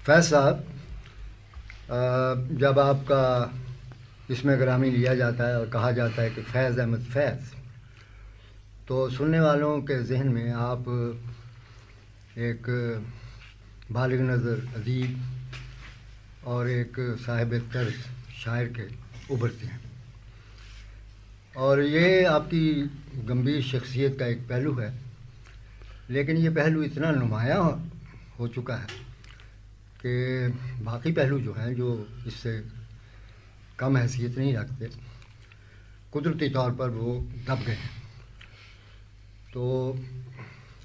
فیض صاحب، جب آپ کا اسم گرامی لیا جاتا ہے اور کہا جاتا ہے کہ فیض احمد فیض، تو سننے والوں کے ذہن میں آپ ایک بالغ نظر ادیب اور ایک صاحب طرز شاعر کے ابھرتے ہیں، اور یہ آپ کی گمبھیر شخصیت کا ایک پہلو ہے، لیکن یہ پہلو اتنا نمایاں ہو چکا ہے کہ باقی پہلو جو ہیں جو اس سے کم حیثیت نہیں رکھتے، قدرتی طور پر وہ دب گئے ہیں۔ تو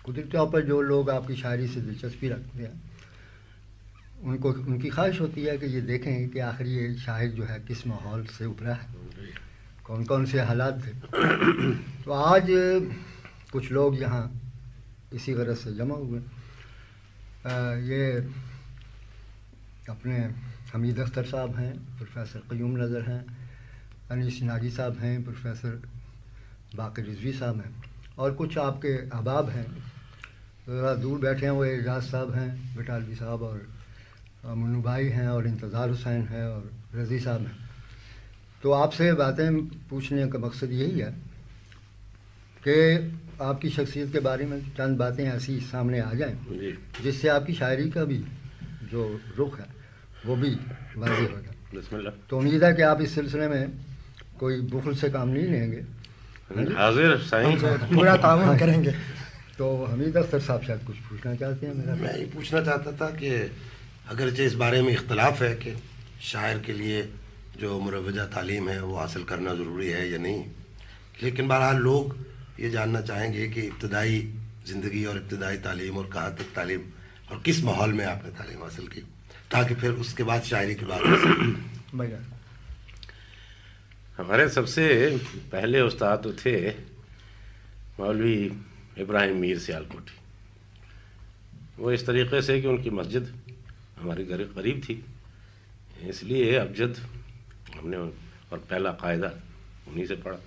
قدرتی طور پر جو لوگ آپ کی شاعری سے دلچسپی رکھتے ہیں ان کی خواہش ہوتی ہے کہ یہ دیکھیں کہ آخر یہ شاعر جو ہے کس ماحول سے ابھرا ہے، کون کون سے حالات تھے۔ تو آج کچھ لوگ یہاں اسی غرض سے جمع ہوئے، یہ اپنے حمید اختر صاحب ہیں، پروفیسر قیوم نظر ہیں، انیس ناجی صاحب ہیں، پروفیسر باقر رضوی صاحب ہیں، اور کچھ آپ کے احباب ہیں ذرا دور بیٹھے ہیں، وہ اعجاز صاحب ہیں، بٹالوی صاحب، اور منو بھائی ہیں، اور انتظار حسین ہے، اور رضی صاحب ہیں۔ تو آپ سے باتیں پوچھنے کا مقصد یہی ہے کہ آپ کی شخصیت کے بارے میں چند باتیں ایسی سامنے آ جائیں جس سے آپ کی شاعری کا بھی جو رخ ہے وہ بھی واضح ہو جائے۔ بسم اللہ۔ تو امید ہے کہ آپ اس سلسلے میں کوئی بخل سے کام نہیں لیں گے، حاضر سائیں پورا تعاون کریں گے۔ تو حمید اختر صاحب شاید کچھ پوچھنا چاہتے ہیں۔ میں یہ پوچھنا چاہتا تھا کہ اگرچہ اس بارے میں اختلاف ہے کہ شاعر کے لیے جو مروجہ تعلیم ہے وہ حاصل کرنا ضروری ہے یا نہیں، لیکن بہرحال لوگ یہ جاننا چاہیں گے کہ ابتدائی زندگی اور ابتدائی تعلیم اور کہاں تک تعلیم اور کس ماحول میں آپ نے تعلیم حاصل کی، تاکہ پھر اس کے بعد شاعری کی بات ہو۔ ہمارے سب سے پہلے استاد تو تھے مولوی ابراہیم میر سیالکوٹی۔ وہ اس طریقے سے کہ ان کی مسجد ہمارے گھر قریب تھی، اس لیے ابجد ہم نے اور پہلا قاعدہ انہی سے پڑھا۔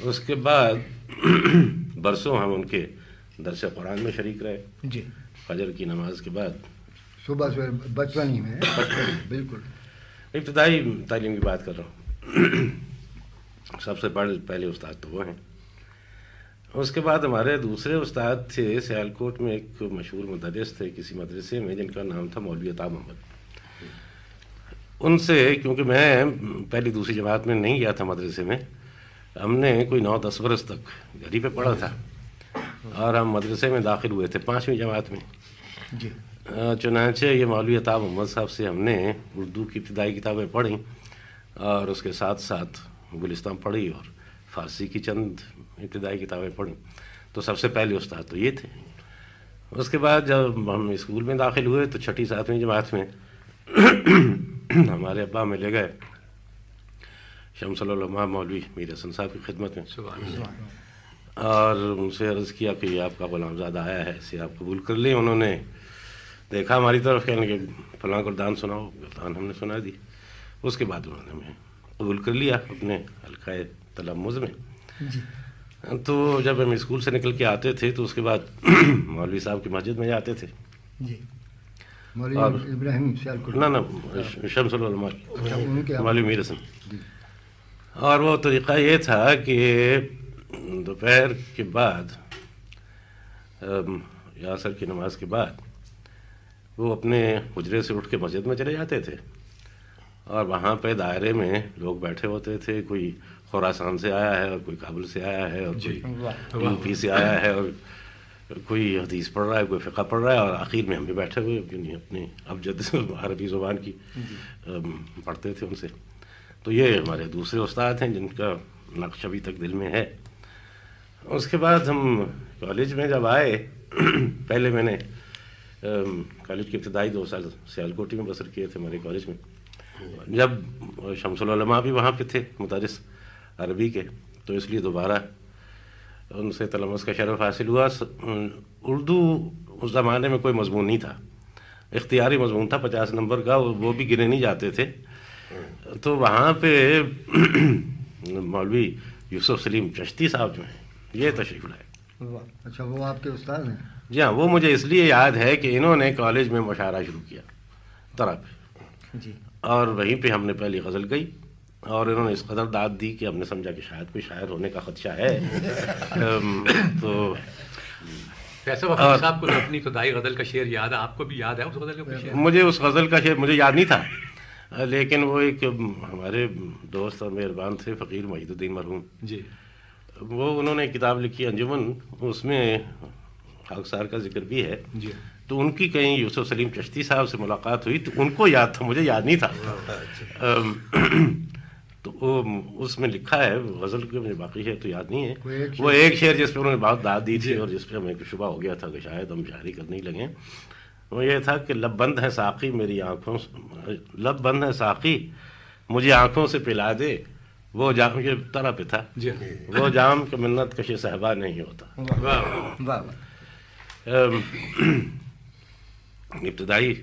اس کے بعد برسوں ہم ان کے درس قرآن میں شریک رہے، جی، فجر کی نماز کے بعد صبح سے بچپن ہی میں بالکل ابتدائی تعلیم کی بات کر رہا ہوں۔ سب سے پہلے استاد تو وہ ہیں۔ اس کے بعد ہمارے دوسرے استاد تھے سیالکوٹ میں، ایک مشہور مدرس تھے کسی مدرسے میں جن کا نام تھا مولوی عطا محمد۔ ان سے کیونکہ میں پہلی دوسری جماعت میں نہیں گیا تھا مدرسے میں، ہم نے کوئی 9-10 برس تک گھر ہی پہ پڑھا تھا، اور ہم مدرسے میں داخل ہوئے تھے 5ویں جماعت میں۔ جی، چنانچہ یہ مولوی عطا محمد صاحب سے ہم نے اردو کی ابتدائی کتابیں پڑھیں، اور اس کے ساتھ ساتھ گلستان پڑھی اور فارسی کی چند ابتدائی کتابیں پڑھیں۔ تو سب سے پہلے استاد تو یہ تھے۔ اس کے بعد جب ہم اسکول میں داخل ہوئے تو 6ٹھی 7ویں جماعت میں ہمارے ابا ملے گئے شمس العلماء مولوی میر حسن صاحب کی خدمت میں، اور ان سے عرض کیا کہ یہ آپ کا غلام زادہ آیا ہے، اسے آپ قبول کر لیں۔ انہوں نے دیکھا ہماری طرف، کہنے کہ فلاں گردان سناؤ، گردان ہم نے سنا دی۔ اس کے بعد انہوں نے ہمیں قبول کر لیا اپنے حلقہ تلمذ میں۔ تو جب ہم اسکول سے نکل کے آتے تھے تو اس کے بعد مولوی صاحب کی مسجد میں جاتے تھے۔ جی، مولوی ابراہیم سیالکوٹی، نہ شمس العلماء مولوی میر حسن۔ اور وہ طریقہ یہ تھا کہ دوپہر کے بعد یا عصر کی نماز کے بعد وہ اپنے حجرے سے اٹھ کے مسجد میں چلے جاتے تھے، اور وہاں پہ دائرے میں لوگ بیٹھے ہوتے تھے، کوئی خراسان سے آیا ہے اور کوئی کابل سے آیا ہے اور کوئی یو پی سے آیا ہے، اور کوئی حدیث پڑھ رہا ہے، کوئی فقہ پڑھ رہا ہے، اور آخر میں ہم بھی بیٹھے ہوئے اپنی ابجد عربی زبان کی پڑھتے تھے ان سے۔ تو یہ ہمارے دوسرے استاد ہیں جن کا نقش ابھی تک دل میں ہے۔ اس کے بعد ہم کالج میں جب آئے، پہلے میں نے کالج کی ابتدائی 2 سال سیالکوٹی میں بسر کیے تھے ہمارے کالج میں۔ جب شمس العلماء بھی وہاں پہ تھے مدرس عربی کے، تو اس لیے دوبارہ ان سے تلمذ کا شرف حاصل ہوا۔ اردو اس زمانے میں کوئی مضمون نہیں تھا، اختیاری مضمون تھا 50 نمبر کا، وہ بھی گنے نہیں جاتے تھے۔ تو وہاں پہ مولوی یوسف سلیم چشتی صاحب جو ہیں یہ تشریف لائے، اچھا، وہ آپ کے استاد ہیں؟ جی ہاں، وہ مجھے اس لیے یاد ہے کہ انہوں نے کالج میں مشاعرہ شروع کیا طرح پہ، جی اور وہیں پہ ہم نے پہلی غزل گئی، اور انہوں نے اس قدر داد دی کہ ہم نے سمجھا کہ شاید کوئی شاعر ہونے کا خدشہ ہے۔ تو فیصل وفا صاحب کو اپنی ابتدائی غزل کا شعر یاد ہے، آپ کو بھی یاد ہے اس غزل کا کوئی شعر؟ مجھے اس غزل کا شعر مجھے یاد نہیں تھا، لیکن وہ ایک ہمارے دوست اور مہربان تھے فقیر محی الدین مرحوم، جی، وہ انہوں نے کتاب لکھی انجمن، اس میں خاکسار کا ذکر بھی ہے، جی، تو ان کی کہیں یوسف سلیم چشتی صاحب سے ملاقات ہوئی تو ان کو یاد تھا، مجھے یاد نہیں تھا۔ تو اس میں لکھا ہے غزل کے، مجھے باقی شعر تو یاد نہیں ہے، وہ ایک شعر جس پہ انہوں نے بہت داد دی تھی اور جس پہ ہمیں شبہ ہو گیا تھا کہ شاید ہم شاعری کرنے ہی لگیں، وہ یہ تھا کہ لب بند ہے ساقی میری آنکھوں سے، لب بند ہے ساقی مجھے آنکھوں سے پلا دے، وہ جام، یہ طرح پہ تھا، جی، وہ جام کہ منت کشی صحبہ نہیں ہوتا۔ واہ واہ، ابتدائی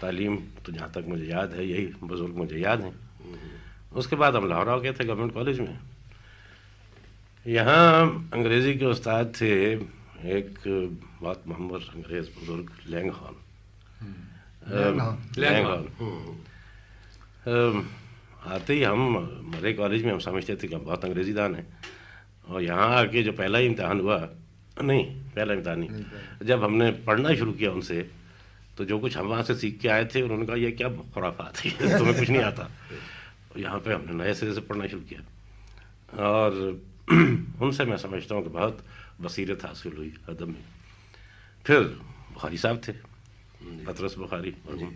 تعلیم تو جہاں تک مجھے یاد ہے یہی بزرگ مجھے یاد ہیں۔ اس کے بعد ہم لاہور آ گئے تھے گورنمنٹ کالج میں، یہاں انگریزی کے استاد تھے ایک بہت معمر انگریز بزرگ لینگ ہال۔ آتے ہی ہم ہمارے کالج میں ہم سمجھتے تھے کہ ہم بہت انگریزی دان ہیں، اور یہاں آ کے جو پہلا امتحان ہوا، نہیں پہلا امتحان نہیں، جب ہم نے پڑھنا شروع کیا ان سے، تو جو کچھ ہم وہاں سے سیکھ کے آئے تھے انہوں نے کہا یہ کیا خرافات ہے، تمہیں کچھ نہیں آتا۔ یہاں پہ ہم نے نئے سرے سے پڑھنا شروع کیا، اور ان سے میں سمجھتا ہوں کہ بہت بصیرت حاصل ہوئی ادب میں۔ پھر بخاری صاحب تھے، پطرس بخاری مرحوم،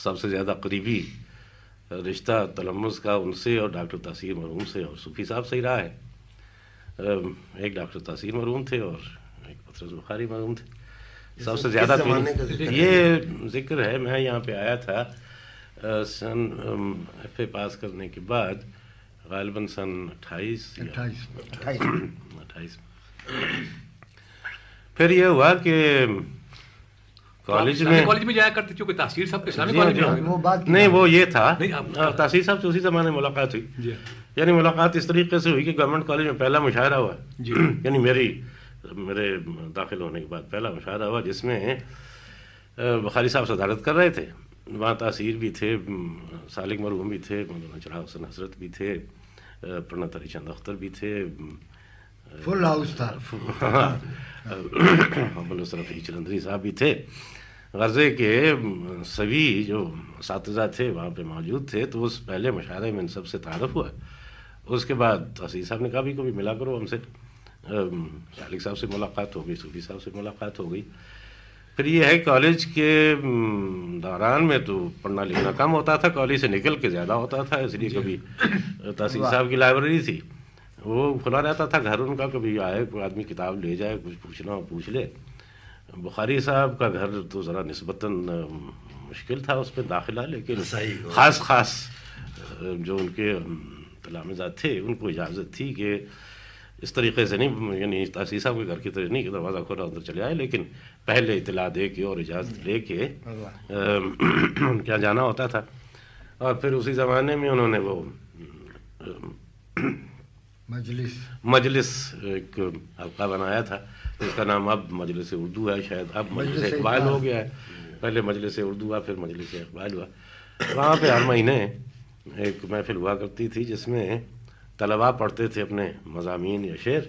سب سے زیادہ قریبی رشتہ تلمذ کا ان سے اور ڈاکٹر تاثیر مرحوم سے اور صوفی صاحب سے ہی رہا ہے۔ ایک ڈاکٹر تاثیر مرحوم تھے اور ایک پطرس بخاری مرحوم تھے۔ سب سے زیادہ یہ ذکر ہے، میں یہاں پہ آیا تھا سن ایف اے پاس کرنے کے بعد، غالباً سن 28۔ پھر یہ ہوا کہ کالج میں جایا کرتے چونکہ تاثیر صاحب کے اسلامی کالج میں، نہیں وہ یہ تھا، تاثیر صاحب سے اسی زمانے ملاقات ہوئی، یعنی ملاقات اس طریقے سے ہوئی کہ گورنمنٹ کالج میں پہلا مشاعرہ ہوا، یعنی میرے داخل ہونے کے بعد پہلا مشاعرہ ہوا جس میں بخاری صاحب صدارت کر رہے تھے، وہاں تاثیر بھی تھے، سالک مرحوم بھی تھے، مولانا چراغ حسن حضرت بھی تھے، پرنت علی چند اختر بھی تھے، فل ہاؤس تھا، رفیع چلندری صاحب بھی تھے، غرضے کے سبھی جو اساتذہ تھے وہاں پہ موجود تھے۔ تو اس پہلے مشاعرے میں ان سب سے تعارف ہوا، اس کے بعد تاثیر صاحب نے کہا بھی کبھی ملا کرو ہم سے، سالک صاحب سے ملاقات ہو گئی، صوفی صاحب سے ملاقات ہو گئی۔ پھر یہ ہے کالج کے دوران میں تو پڑھنا لکھنا کم ہوتا تھا، کالج سے نکل کے زیادہ ہوتا تھا، اس لیے کبھی تاثیر صاحب کی لائبریری تھی وہ کھلا رہتا تھا گھر ان کا، کبھی آئے کوئی آدمی کتاب لے جائے، کچھ پوچھنا ہو پوچھ لے۔ بخاری صاحب کا گھر تو ذرا نسبتاً مشکل تھا اس پہ داخلہ، لیکن خاص جو ان کے تلامذہ تھے ان کو اجازت تھی کہ اس طریقے سے نہیں، یعنی تاثیر صاحب کے گھر کی طرح نہیں کہ دروازہ کھولا اندر چلے آئے، لیکن پہلے اطلاع دے کے اور اجازت لے کے کیا جانا ہوتا تھا۔ اور پھر اسی زمانے میں انہوں نے وہ مجلس ایک حلقہ بنایا تھا جس کا نام اب مجلس اردو ہے، شاید اب مجلس اقبال ہو گیا ہے، پہلے مجلس اردو ہوا پھر مجلس اقبال ہوا۔ وہاں پہ ہر مہینے ایک محفل ہوا کرتی تھی جس میں طلباء پڑھتے تھے اپنے مضامین یا شعر،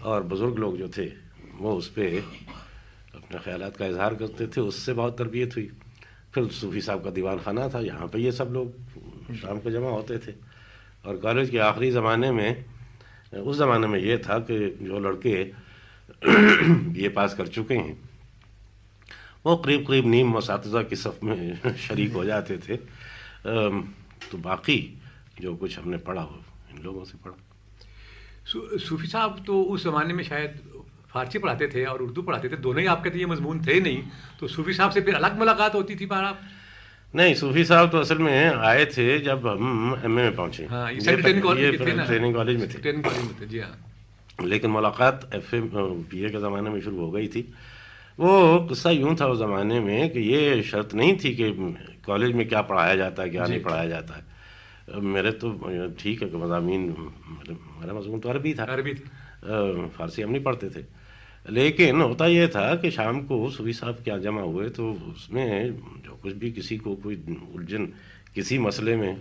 اور بزرگ لوگ جو تھے وہ اس پہ اپنے خیالات کا اظہار کرتے تھے، اس سے بہت تربیت ہوئی۔ پھر صوفی صاحب کا دیوان خانہ تھا، یہاں پہ یہ سب لوگ شام کو جمع ہوتے تھے۔ اور کالج کے آخری زمانے میں، اس زمانے میں یہ تھا کہ جو لڑکے بی اے پاس کر چکے ہیں وہ قریب نیم اساتذہ کی صف میں شریک ہو جاتے تھے، تو باقی جو کچھ ہم نے پڑھا ہو ان لوگوں سے پڑھا۔ صوفی صاحب تو اس زمانے میں شاید فارسی پڑھاتے تھے اور اردو پڑھاتے تھے، دونوں ہی آپ کے یہ مضمون تھے نہیں، تو صوفی صاحب سے پھر الگ ملاقات ہوتی تھی بار آپ؟ نہیں، صوفی صاحب تو اصل میں آئے تھے جب ہم ایم اے میں پہنچے، ٹریننگ کالج میں تھے، جی ہاں، لیکن ملاقات ایف اے بی اے کے زمانے میں شروع ہو گئی تھی۔ وہ قصہ یوں تھا اس زمانے میں کہ یہ شرط نہیں تھی کہ کالج میں کیا پڑھایا جاتا ہے کیا نہیں پڑھایا جاتا ہے۔ میرے تو ٹھیک ہے کہ مضامین، میرا مضمون تو عربی تھا، فارسی ہم نہیں پڑھتے تھے، لیکن ہوتا یہ تھا کہ شام کو صوفی صاحب کیا جمع ہوئے تو اس میں جو کچھ بھی کسی کو کوئی الجھن کسی مسئلے میں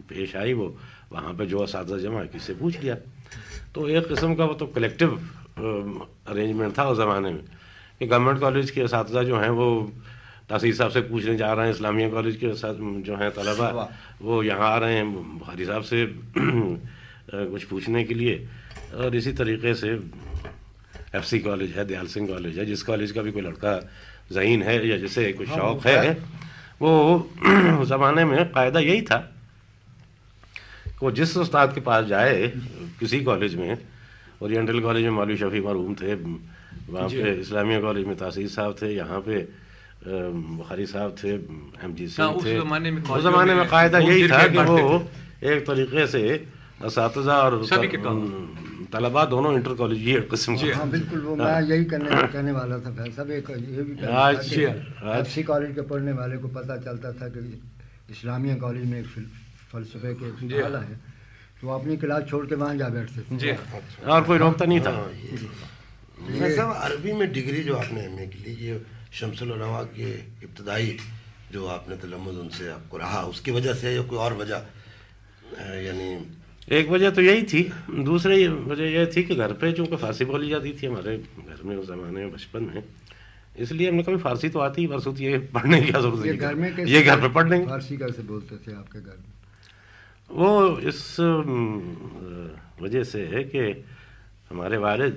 پیش آئی، وہ وہاں پہ جو اساتذہ جمع ہے کسی سے پوچھ لیا. تو ایک قسم کا وہ تو کلیکٹیو ارینجمنٹ تھا اس زمانے میں کہ گورنمنٹ کالج کے اساتذہ جو ہیں وہ تحصیل صاحب سے پوچھنے جا رہے ہیں، اسلامیہ کالج کے جو ہیں طلباء وہ یہاں آ رہے ہیں بخاری صاحب سے کچھ پوچھنے کے لیے. اور اسی طریقے سے ایف سی کالج ہے، دیال سنگھ کالج ہے، جس کالج کا بھی کوئی لڑکا ذہین ہے یا جسے کوئی شوق ہے، وہ زمانے میں قاعدہ یہی تھا کہ وہ جس استاد کے پاس جائے کسی کالج میں، اورینٹل کالج میں مولوی شفیع مرحوم تھے، وہاں پہ اسلامیہ کالج میں تحصیل صاحب تھے، یہاں پہ بخاری صاحب تھے، ایم جی سنگھ تھے. اس زمانے میں قاعدہ یہی تھا کہ وہ ایک طریقے سے اساتذہ اور طلباء دونوں انٹر کالجی قسم کے. ہاں بالکل، وہ میں یہی کہنے والا تھا فیض صاحب. ایک یہ بھی ایف سی کالج کے پڑھنے والے کو پتہ چلتا تھا کہ اسلامیہ کالج میں ایک فلسفے کے حوالہ ہے تو وہ اپنی کلاس چھوڑ کے وہاں جا بیٹھتے تھے اور کوئی روکتا نہیں تھا. صاحب عربی میں ڈگری جو آپ نے ایم اے کی لی، یہ شمس العلماء کے ابتدائی جو آپ نے تلمذ ان سے آپ کو رہا، اس کی وجہ سے یا کوئی اور وجہ؟ یعنی ایک وجہ تو یہی تھی، دوسری وجہ یہ تھی کہ گھر پہ چونکہ فارسی بولی جاتی تھی ہمارے گھر میں اس زمانے میں بچپن میں، اس لیے ہم نے کبھی فارسی تو آتی ہی، بس ہوتی ہے پڑھنے کی کیا ضرورت ہے، یہ گھر پہ پڑھ لیں گے. فارسی کیسے بولتے تھے آپ کے گھر میں؟ وہ اس وجہ سے ہے کہ ہمارے والد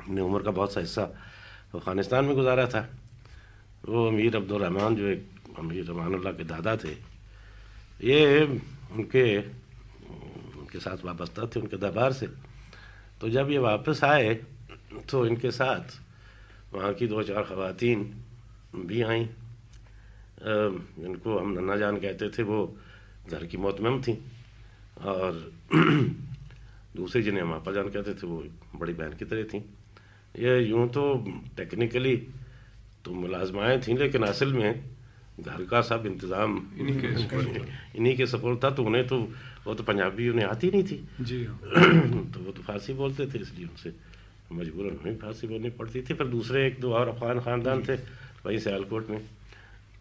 نے عمر کا بہت سا حصہ افغانستان میں گزارا تھا. وہ امیر عبدالرحمن جو ایک امیر امان اللہ کے دادا تھے، یہ ان کے ساتھ وابستہ تھے ان کے دربار سے. تو جب یہ واپس آئے تو ان کے ساتھ وہاں کی 2-4 خواتین بھی آئیں، جن کو ہم ننا جان کہتے تھے. وہ گھر کی متمم تھیں، اور دوسری جنہیں ہم آپا جان کہتے تھے وہ بڑی بہن کی طرح تھیں. یہ یوں تو ٹیکنیکلی تو ملازمائیں تھیں، لیکن اصل میں گھر کا سب انتظام انہی کے سپورٹ تھا. تو انہیں تو وہ تو پنجابی انہیں آتی نہیں تھی جی، تو وہ تو فارسی بولتے تھے، اس لیے ان سے مجبوراً انہیں فارسی بولنی پڑتی تھی. پھر دوسرے 1-2 اور افغان خاندان تھے وہیں سیالکوٹ میں،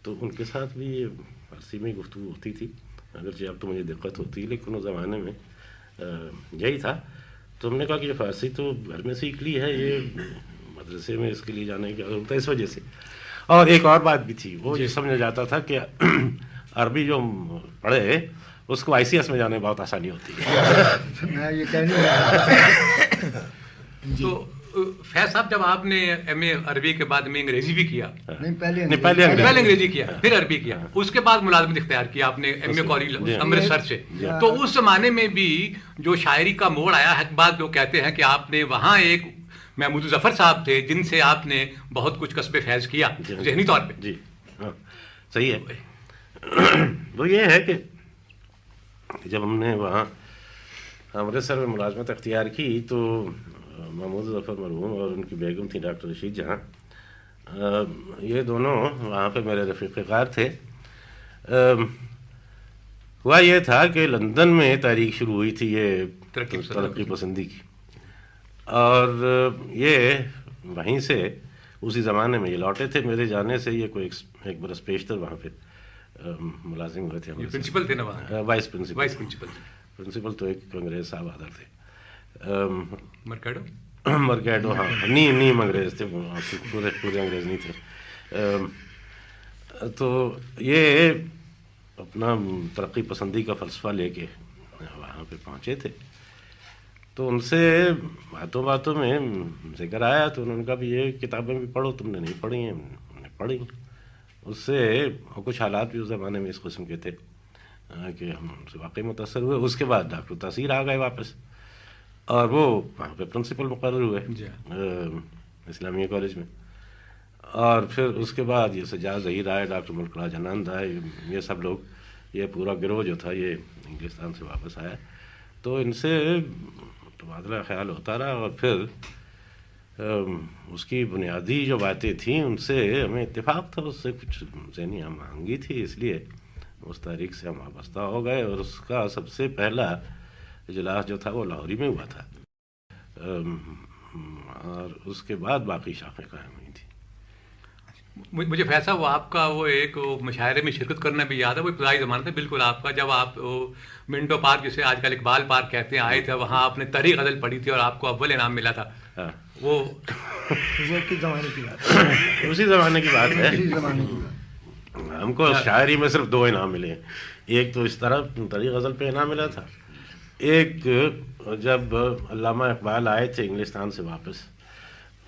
تو ان کے ساتھ بھی فارسی میں گفتگو ہوتی تھی. اگرچہ اب تو مجھے دقت ہوتی ہے، لیکن اس زمانے میں یہی تھا. تو ہم نے کہا کہ یہ فارسی تو گھر میں سیکھ لی ہے، یہ مدرسے میں اس کے لیے جانے کی ضرورت ہے، اس وجہ سے. اور ایک اور بات بھی تھی، وہ یہ سمجھا جاتا تھا کہ عربی جو پڑھے اس کو ICS میں جانے میں بہت آسانی ہوتی ہے. میں یہ کہنے تو فیض صاحب جب آپ نے ایم اے عربی کے بعد میں انگریزی بھی کیا، پہلے انگریزی کیا پھر عربی کیا، اس کے بعد ملازمت اختیار کیا آپ نے ایم اے کالج امرتسر سے، تو اس زمانے میں بھی جو شاعری کا موڑ آیا ہے، بعد لوگ کہتے ہیں کہ آپ نے وہاں ایک محمود ظفر صاحب تھے جن سے آپ نے بہت کچھ کسب فیض کیا ذہنی طور پہ. جی ہاں صحیح ہے. وہ یہ ہے کہ جب ہم نے وہاں امرتسر میں ملازمت اختیار کی تو محمود ظفر مرحوم اور ان کی بیگم تھی ڈاکٹر رشید جہاں، یہ دونوں وہاں پہ میرے رفیق کار تھے. ہوا یہ تھا کہ لندن میں تحریک شروع ہوئی تھی یہ ترقی پسندی کی، اور یہ وہیں سے اسی زمانے میں یہ لوٹے تھے. میرے جانے سے یہ کوئی ایک برس پیشتر وہاں پہ ملازم ہوئے تھے. پرنسپل تھے نا وہاں؟ وائس پرنسپل تو ایک انگریز صاحب حاضر تھے، مرکیڈو. ہاں نیم انگریز تھے، پورے انگریز نہیں تھے. تو یہ اپنا ترقی پسندی کا فلسفہ لے کے وہاں پہ پہنچے تھے. تو ان سے باتوں میں ذکر آیا تو انہوں نے کہا بھی یہ کتابیں بھی پڑھو، تم نے نہیں پڑھی ہیں. ہم نے پڑھی. اس سے کچھ حالات بھی اس زمانے میں اس قسم کے تھے کہ ہم سے واقعی متاثر ہوئے. اس کے بعد ڈاکٹر تاثیر آ گئے واپس، اور وہ وہاں پہ پرنسپل مقرر ہوئے اسلامیہ کالج میں. اور پھر اس کے بعد یہ سجاد ظہیر آئے، ڈاکٹر ملک راج آنند آئے، یہ سب لوگ، یہ پورا گروہ جو تھا یہ انگلستان سے واپس آیا. تو ان سے تبادلہ خیال ہوتا رہا، اور پھر اس کی بنیادی جو باتیں تھیں ان سے ہمیں اتفاق تھا، اس سے کچھ ذہنی ہم آہنگی تھی، اس لیے اس تاریخ سے ہم وابستہ ہو گئے. اور اس کا سب سے پہلا اجلاس جو تھا وہ لاہور میں ہوا تھا. اور اس کے بعد باقی شاخیں قائم ہوئی تھیں. مجھے فیصلہ وہ آپ کا وہ ایک مشاعرے میں شرکت کرنا بھی یاد ہے. وہ ابتدائی زمانے تھا بالکل آپ کا، جب آپ منٹو پارک جسے آج کل اقبال پارک کہتے ہیں آئے تھے، وہاں آپ نے تحریک غزل پڑھی تھی اور آپ کو اول انعام ملا تھا. وہ کس زمانے کی بات؟ اسی زمانے کی بات ہے. اسی زمانے کی بات. ہم کو شاعری میں صرف 2 انعام ملے ہیں. ایک تو اس طرح تحریک غزل پہ انعام ملا تھا، ایک جب علامہ اقبال آئے تھے انگلستان سے واپس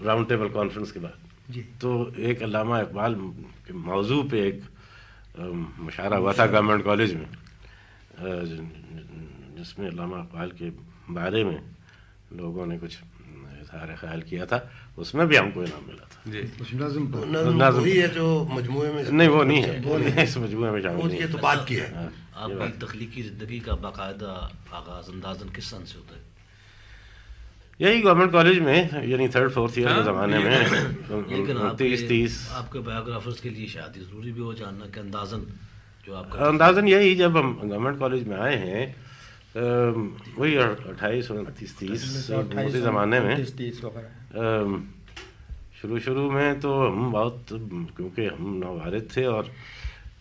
راؤنڈ ٹیبل کانفرنس کے بعد، تو ایک علامہ اقبال کے موضوع پہ ایک مشاعرہ ہوا تھا گورنمنٹ کالج میں، جس میں علامہ اقبال کے بارے میں لوگوں نے کچھ اظہار خیال کیا تھا. اس میں بھی ہم کو انعام ملا تھا. جی اس نظم پر نظم وہی ہے جو مجموعے میں نہیں، وہ نہیں ہے، اس مجموعے میں شامل نہیں یہ ہے. تو بات کی ہے. آپ کی تخلیقی زندگی کا باقاعدہ آغاز اندازاً کس سن سے ہوتا ہے؟ یہی گورنمنٹ کالج میں، یعنی 3rd 4th ایئر کے زمانے میں لیکن 30 آپ کے بایوگرافرز کے لیے شاید ضروری بھی ہو جاننا کہ اندازاً جو آپ کا اندازاً یہی جب ہم گورنمنٹ کالج میں آئے ہیں وہی 28 29 اسی زمانے میں. شروع میں تو ہم بہت، کیونکہ ہم نوارد تھے اور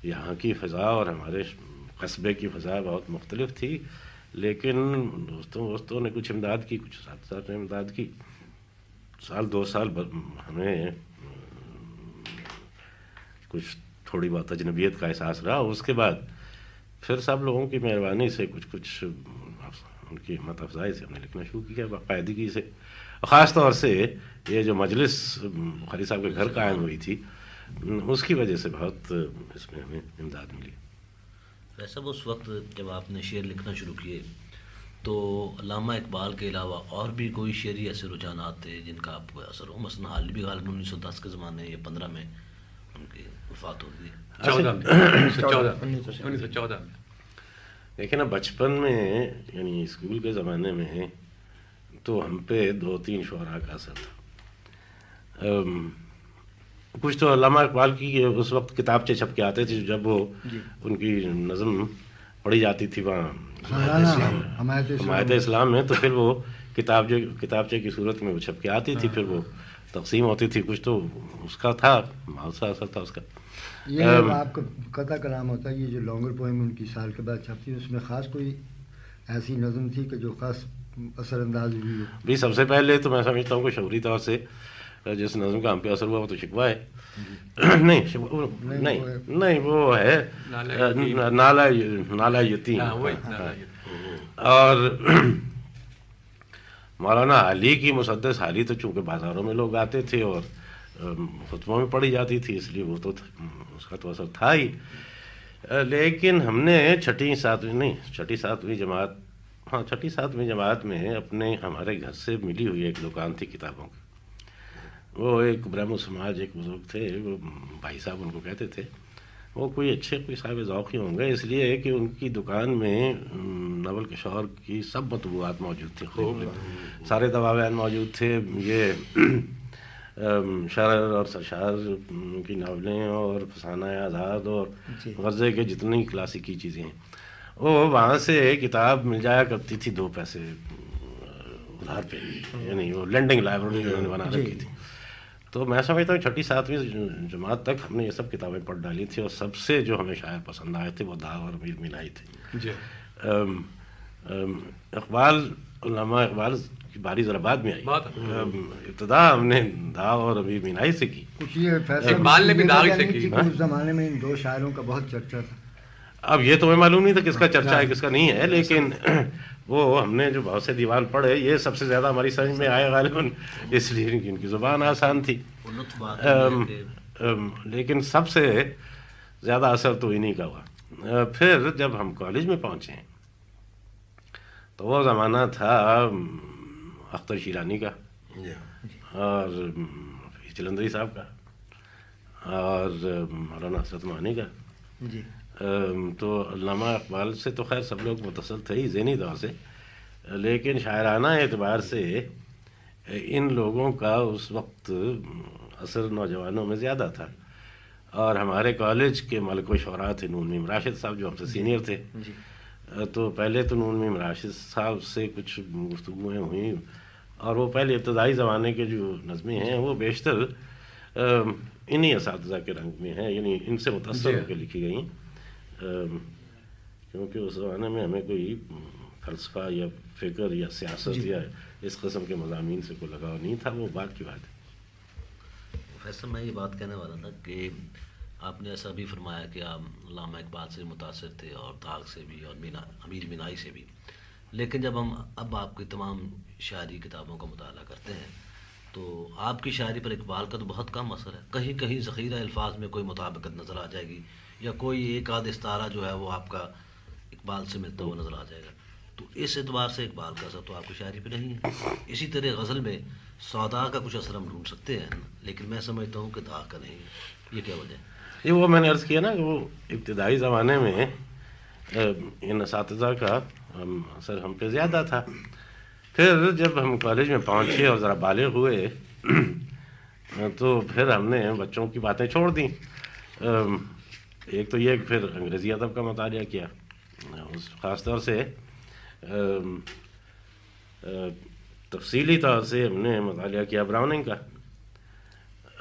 یہاں کی فضا اور ہمارے قصبے کی فضا بہت مختلف تھی، لیکن دوستوں نے کچھ امداد کی، کچھ ساتھ نے امداد کی. 2 سال ہمیں کچھ تھوڑی بہت اجنبیت کا احساس رہا. اس کے بعد پھر سب لوگوں کی مہربانی سے کچھ ان کی ہمت افزائی سے ہم نے لکھنا شروع کیا باقاعدگی سے. خاص طور سے یہ جو مجلس بخاری صاحب کے گھر قائم ہوئی تھی، اس کی وجہ سے بہت اس میں ہمیں امداد ملی. ویسا اس وقت جب آپ نے شعر لکھنا شروع کیے تو علامہ اقبال کے علاوہ اور بھی کوئی شعری ایسے رجحانات تھے جن کا آپ کو اثر ہو؟ مثلا حال بھی غالباً 1910 کے زمانے یا 15 میں ان کی وفات ہو گئی. 1914 میں. دیکھیں نا، بچپن میں یعنی اسکول کے زمانے میں تو ہم پہ 2-3 شعراء کا اثر تھا. کچھ تو علامہ اقبال کی اس وقت کتابچے چھپ کے آتے تھے، جب وہ ان کی نظم پڑھی جاتی تھی وہاں حمایت اسلام میں، تو پھر وہ کتابچے کی صورت میں وہ چھپ کے آتی تھی، پھر وہ تقسیم ہوتی تھی. کچھ تو اس کا تھا، بہت سا اثر تھا اس کا. یہ آپ کا قطع کلام ہوتا ہے، یہ جو لانگر پوئم ان کی سال کے بعد چھپتی ہے، اس میں خاص کوئی ایسی نظم تھی کہ جو خاص اثر انداز ہوئی ہو؟ بھی سب سے پہلے تو میں سمجھتا ہوں کہ شعوری طور سے جس نظم کا ہم پہ اثر ہوا وہ تو شکوہ ہے. نہیں، وہ ہے نالہ یتیم. اور مولانا علی کی مسدس حالی تو چونکہ بازاروں میں لوگ آتے تھے اور خطبوں میں پڑھی جاتی تھی، اس لیے وہ تو اس کا تو اثر تھا ہی. لیکن ہم نے 6ٹھی 7ویں جماعت میں اپنے ہمارے گھر سے ملی ہوئی ایک دکان تھی کتابوں کی. وہ ایک برہم سماج ایک بزرگ تھے، وہ بھائی صاحب ان کو کہتے تھے. وہ کوئی صاحب ذوق ہی ہوں گے، اس لیے کہ ان کی دکان میں ناول کشور کی سب مطبوعات موجود تھیں، سارے دواوین موجود تھے. یہ شرر اور سرشار کی ناولیں اور فسانہ آزاد اور غزے کے جتنی کلاسیکی چیزیں ہیں، وہ وہاں سے کتاب مل جایا کرتی تھی 2 پیسے ادھار پہ، یعنی وہ لینڈنگ لائبریری انہوں نے بنا رکھی تھی. تو میں سمجھتا ہوں 6ٹھی 7ویں جماعت تک ہم نے یہ سب کتابیں پڑھ ڈالی تھی، اور سب سے جو ہمیں شاعر پسند آئے تھے وہ داغ اور امیر مینائی تھے. علامہ اقبال کی باری ذرا بعد میں آئی. ابتدا ہم نے داغ اور امیر مینائی سے کی. کچھ یہ فیصلہ اقبال نے بھی داغ سے کی. اس زمانے میں ان 2 شاعروں کا بہت چرچا تھا. اب یہ تو ہمیں معلوم نہیں تھا کس کا چرچا ہے کس کا نہیں ہے، لیکن وہ ہم نے جو بہت سے دیوان پڑھے، یہ سب سے زیادہ ہماری سمجھ میں آئے غالباً اس لیے کہ ان کی زبان آسان تھی. لیکن سب سے زیادہ اثر تو انہی کا ہوا. پھر جب ہم کالج میں پہنچے تو وہ زمانہ تھا اختر شیرانی کا اور جلندری صاحب کا اور مولانا حسرت مانی کا. تو علامہ اقبال سے تو خیر سب لوگ متصل تھے ہی ذہنی طور سے، لیکن شاعرانہ اعتبار سے ان لوگوں کا اس وقت اثر نوجوانوں میں زیادہ تھا. اور ہمارے کالج کے ملک و شعراء تھے نون میم راشد صاحب جو ہم سے سینئر تھے. تو پہلے تو نون میم راشد صاحب سے کچھ گفتگویں ہوئیں اور وہ پہلے ابتدائی زمانے کے جو نظمیں ہیں وہ بیشتر انہی اساتذہ کے رنگ میں ہیں، یعنی ان سے متاثر ہو کے لکھی گئی ہیں، کیونکہ اس زمانے میں ہمیں کوئی فلسفہ یا فکر یا سیاست یا اس قسم کے مضامین سے کوئی لگاؤ نہیں تھا، وہ بات کی بات ہے۔ پروفیسر میں یہ بات کہنے والا تھا کہ آپ نے ایسا بھی فرمایا کہ آپ علامہ اقبال سے متاثر تھے اور داغ سے بھی اور امیر بینائی سے بھی، لیکن جب ہم اب آپ کی تمام شاعری کتابوں کا مطالعہ کرتے ہیں تو آپ کی شاعری پر اقبال کا تو بہت کم اثر ہے، کہیں کہیں ذخیرہ الفاظ میں کوئی مطابقت نظر آ جائے گی یا کوئی ایک آدھ استعارہ جو ہے وہ آپ کا اقبال سے ملتا ہوا نظر آ جائے گا، تو اس اعتبار سے اقبال کا اثر تو آپ کی شاعری پہ نہیں ہے۔ اسی طرح غزل میں سودا کا کچھ اثر ہم ڈھونڈ سکتے ہیں، لیکن میں سمجھتا ہوں کہ داغ کا نہیں ہے، یہ کیا وجہ ہے؟ یہ وہ میں نے عرض کیا نا کہ وہ ابتدائی زمانے میں ان اساتذہ کا اثر ہم پہ زیادہ تھا، پھر جب ہم کالج میں پہنچے اور ذرا بالغ ہوئے تو پھر ہم نے بچوں کی باتیں چھوڑ دیں۔ ایک تو یہ کہ پھر انگریزی ادب کا مطالعہ کیا، خاص طور سے تفصیلی طور سے ہم نے مطالعہ کیا براؤننگ کا،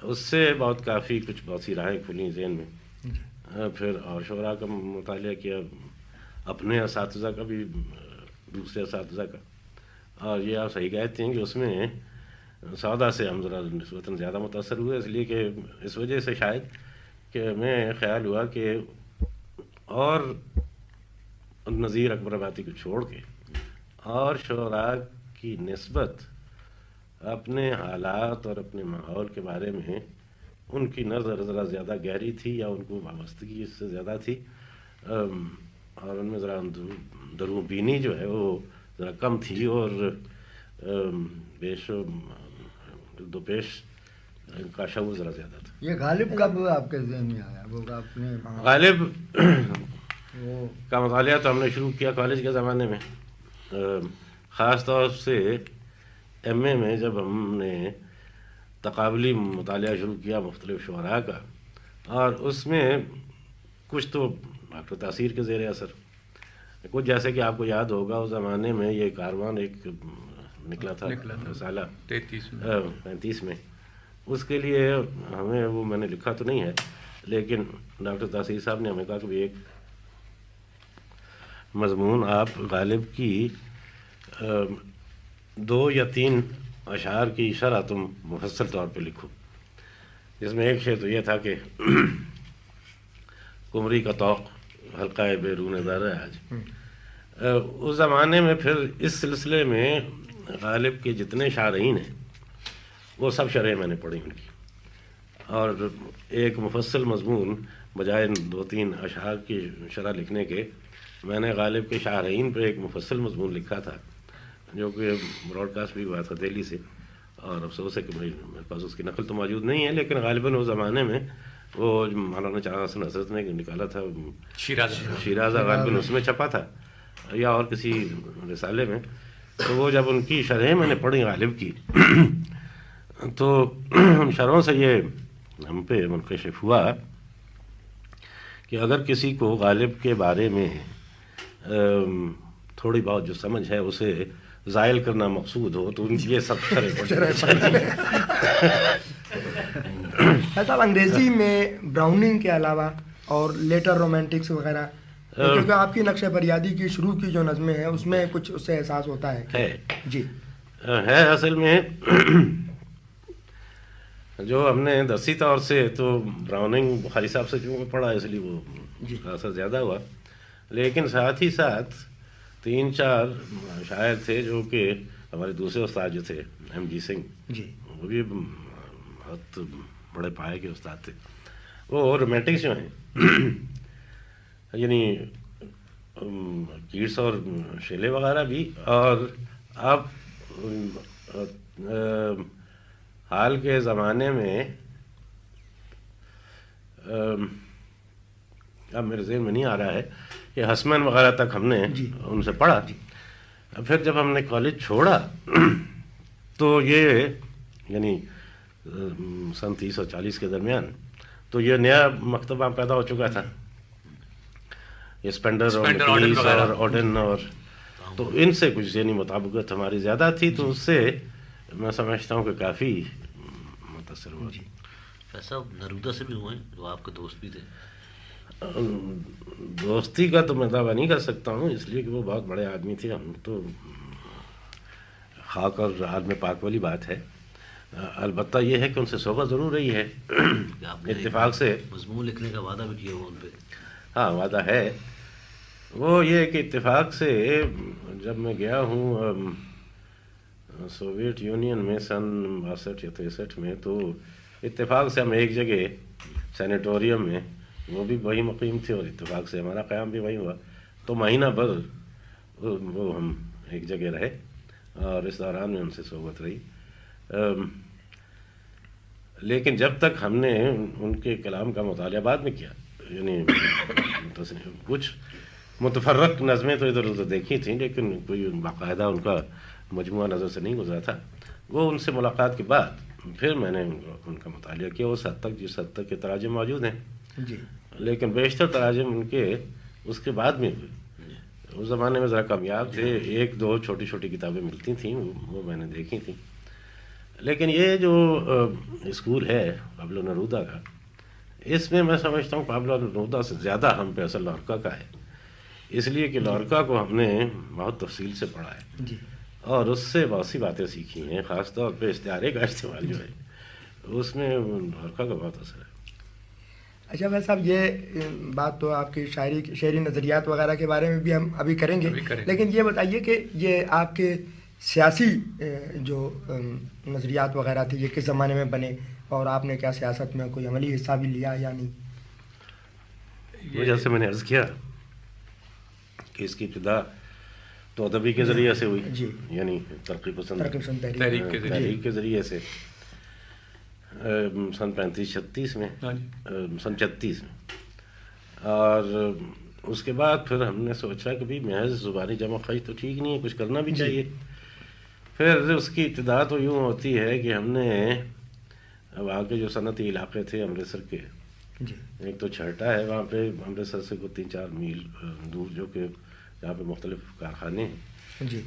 اس سے بہت سی راہیں کھلی ذہن میں۔ پھر اور شعراء کا مطالعہ کیا، اپنے اساتذہ کا بھی، دوسرے اساتذہ کا، اور یہ آپ صحیح کہتے ہیں کہ اس میں سودا سے ہم ذرا نسبتاً زیادہ متاثر ہوئے، اس لیے کہ اس وجہ سے شاید کہ ہمیں خیال ہوا کہ اور نظیر اکبر آبادی کو چھوڑ کے اور شعراء کی نسبت اپنے حالات اور اپنے ماحول کے بارے میں ان کی نظر ذرا زیادہ گہری تھی، یا ان کو وابستگی اس سے زیادہ تھی، اور ان میں ذرا دروں بینی جو ہے وہ ذرا کم تھی، اور دو پیش کا شعور ذرا زیادہ تھا۔ یہ غالب کب آپ کے ذہن میں آیا؟ وہ آپ نے غالب کا مطالعہ تو ہم نے شروع کیا کالج کے زمانے میں، خاص طور سے ایم اے میں جب ہم نے تقابلی مطالعہ شروع کیا مختلف شعراء کا، اور اس میں کچھ تو ڈاکٹر تاثیر کے زیر اثر، کچھ جیسے کہ آپ کو یاد ہوگا اس زمانے میں یہ کاروان ایک نکلا تھا رسالہ 35 میں، اس کے لیے ہمیں وہ میں نے لکھا تو نہیں ہے، لیکن ڈاکٹر تاثیر صاحب نے ہمیں کہا کہ ایک مضمون آپ غالب کی 2 یا 3 اشعار کی شرح تم مفصل طور پہ لکھو، جس میں ایک شعر تو یہ تھا کہ کمری کا توق حلقہ بیرون در ہے آج۔ اس زمانے میں پھر اس سلسلے میں غالب کے جتنے شارحین ہیں وہ سب شرح میں نے پڑھی ان کی، اور ایک مفصل مضمون بجائے 2-3 اشعار کی شرح لکھنے کے میں نے غالب کے شارحین پہ ایک مفصل مضمون لکھا تھا، جو کہ براڈ کاسٹ بھی ہوا تھا دہلی سے، اور افسوس ہے کہ میرے پاس اس کی نقل تو موجود نہیں ہے، لیکن غالباً اس زمانے میں وہ مولانا چراغ حسن حضرت نے نکالا تھا شیرازہ، غالباً اس میں چھپا تھا یا اور کسی رسالے میں، تو وہ جب ان کی شرحیں میں نے پڑھی غالب کی تو ان شرحوں سے یہ ہم پہ منکشف ہوا کہ اگر کسی کو غالب کے بارے میں تھوڑی بہت جو سمجھ ہے اسے زائل کرنا مقصود ہو تو ان کی یہ سب صاحب انگریزی میں براؤننگ کے علاوہ اور لیٹر رومانٹکس وغیرہ، کیونکہ آپ کی نقش بریادی کی شروع کی جو نظمیں ہیں اس میں کچھ اس سے احساس ہوتا ہے جی ہے اصل میں جو ہم نے دستی طور سے تو براؤننگ بخاری صاحب سے کیونکہ پڑھا اس لیے وہ کا اثر زیادہ ہوا، لیکن ساتھ ہی ساتھ 3-4 شاعر تھے جو کہ ہمارے دوسرے استاد جو تھے ایم جی سنگھ جی، وہ بھی بہت بڑے پائے کے استاد تھے، وہ رومانٹکس جو ہیں یعنی کیٹس اور شیلے وغیرہ بھی، اور اب حال کے زمانے میں اب میرے ذہن میں نہیں آ رہا ہے کہ ہسمن وغیرہ تک ہم نے ان سے پڑھا۔ پھر جب ہم نے کالج چھوڑا تو یہ یعنی 30 اور 40 کے درمیان تو یہ نیا مکتبہ پیدا ہو چکا تھا، یہ اسپینڈر اور آڈن، اور تو ان سے کچھ ذہنی مطابقت ہماری زیادہ تھی، تو اس سے میں سمجھتا ہوں کہ کافی متاثر ہوا. جی فیض صاحب نرودہ سے بھی ہوئے ہیں جو آپ کے دوست بھی تھے. دوستی کا تو میں دعویٰ نہیں کر سکتا ہوں، اس لیے کہ وہ بہت بڑے آدمی تھے. ہم تو خاک اور عالم پاک والی بات ہے. البتہ یہ ہے کہ ان سے صحبت ضرور رہی ہے اتفاق سے. مضمون لکھنے کا وعدہ بھی کیا ہوا ان پہ. ہاں وعدہ ہے. وہ یہ کہ اتفاق سے جب میں گیا ہوں سوویت یونین میں سن 62 یا 63 میں، تو اتفاق سے ہم ایک جگہ سینیٹوریم میں، وہ بھی وہی مقیم تھے اور اتفاق سے ہمارا قیام بھی وہیں ہوا. تو مہینہ بھر وہ ہم ایک جگہ رہے اور اس دوران میں ان سے صحبت رہی. لیکن جب تک ہم نے ان کے کلام کا مطالعہ بعد میں کیا، یعنی کچھ متفرق نظمیں تو ادھر ادھر دیکھی تھیں لیکن کوئی باقاعدہ ان کا مجموعہ نظر سے نہیں گزرا تھا. وہ ان سے ملاقات کے بعد پھر میں نے ان کا مطالعہ کیا اس حد تک جس حد تک کے تراجم موجود ہیں. جی لیکن بیشتر تراجم ان کے اس کے بعد میں ہوئے. اس زمانے میں ذرا کامیاب تھے، ایک دو چھوٹی چھوٹی کتابیں ملتی تھیں، وہ میں نے دیکھی تھیں. لیکن یہ جو اسکول ہے پابلو نرودا کا، اس میں میں سمجھتا ہوں پابلو نرودا سے زیادہ ہم پہ اثر لورکا کا ہے، اس لیے کہ لورکا کو ہم نے بہت تفصیل سے پڑھا ہے جی اور اس سے بہت سی باتیں سیکھی ہیں. خاص طور پہ استعارے کا استعمال جو ہے اس میں لورکا کا بہت اثر ہے. اچھا بھائی صاحب، یہ بات تو آپ کی شعری نظریات وغیرہ کے بارے میں بھی ہم ابھی کریں گے، لیکن یہ بتائیے کہ یہ آپ کے سیاسی جو نظریات وغیرہ تھے یہ کس زمانے میں بنے اور آپ نے کیا سیاست میں کوئی عملی حصہ بھی لیا یا نہیں؟ جیسے میں نے عرض کیا کہ اس کی ابتدا تو ادبی کے ذریعے سے ہوئی. جی یعنی ترقی پسند تحریک کے ذریعے سے سن 35-36 میں، سن 36 میں. اور اس کے بعد پھر ہم نے سوچا کہ بھی محض زبانی جمع خرچ تو ٹھیک نہیں ہے، کچھ کرنا بھی چاہیے. پھر اس کی ابتدا تو یوں ہوتی ہے کہ ہم نے وہاں کے جو صنعتی علاقے تھے امرتسر کے، ایک تو چھرٹا ہے وہاں پہ امرتسر سے کوئی 3-4 میل دور، جو کہ جہاں پہ مختلف کارخانے ہیں. جی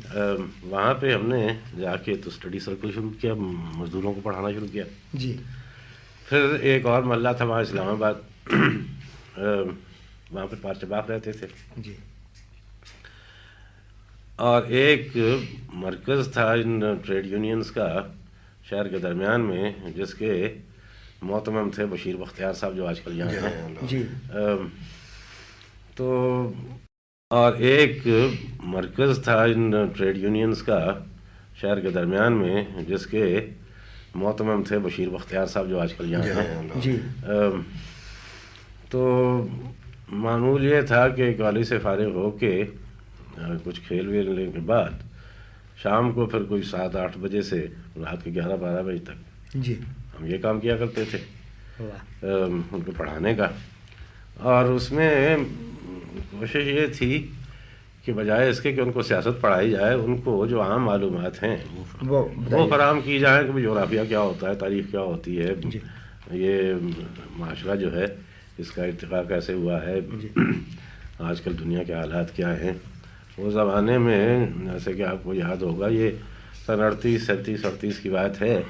وہاں پہ ہم نے جا کے تو اسٹڈی سرکل شروع کیا، مزدوروں کو پڑھانا شروع کیا. جی پھر ایک اور محلہ تھا وہاں اسلام آباد، وہاں پہ پارچباغ رہتے تھے. جی اور ایک مرکز تھا ان ٹریڈ یونینز کا شہر کے درمیان میں، جس کے محتمم تھے بشیر بختیار صاحب جو آج کل یہاں ہیں. جی تو اور ایک مرکز تھا ان ٹریڈ یونینز کا شہر کے درمیان میں، جس کے محتمم تھے بشیر بختیار صاحب جو آج کل یہاں ہیں. جی تو معمول یہ تھا کہ کالج سے فارغ ہو کے کچھ کھیل ویل لینے کے بعد شام کو پھر کوئی 7-8 بجے سے رات کے 11-12 بجے تک جی ہم یہ کام کیا کرتے تھے ان کو پڑھانے کا. اور اس میں کوشش یہ تھی کہ بجائے اس کے کہ ان کو سیاست پڑھائی جائے، ان کو جو عام معلومات ہیں وہ فراہم کی جائیں کہ جغرافیہ کیا ہوتا ہے، تاریخ کیا ہوتی ہے، یہ معاشرہ جو ہے اس کا ارتقاء کیسے ہوا ہے، آج کل دنیا کے حالات کیا ہیں. وہ زمانے میں جیسے کہ آپ کو یاد ہوگا، یہ سن 38 کی بات ہے،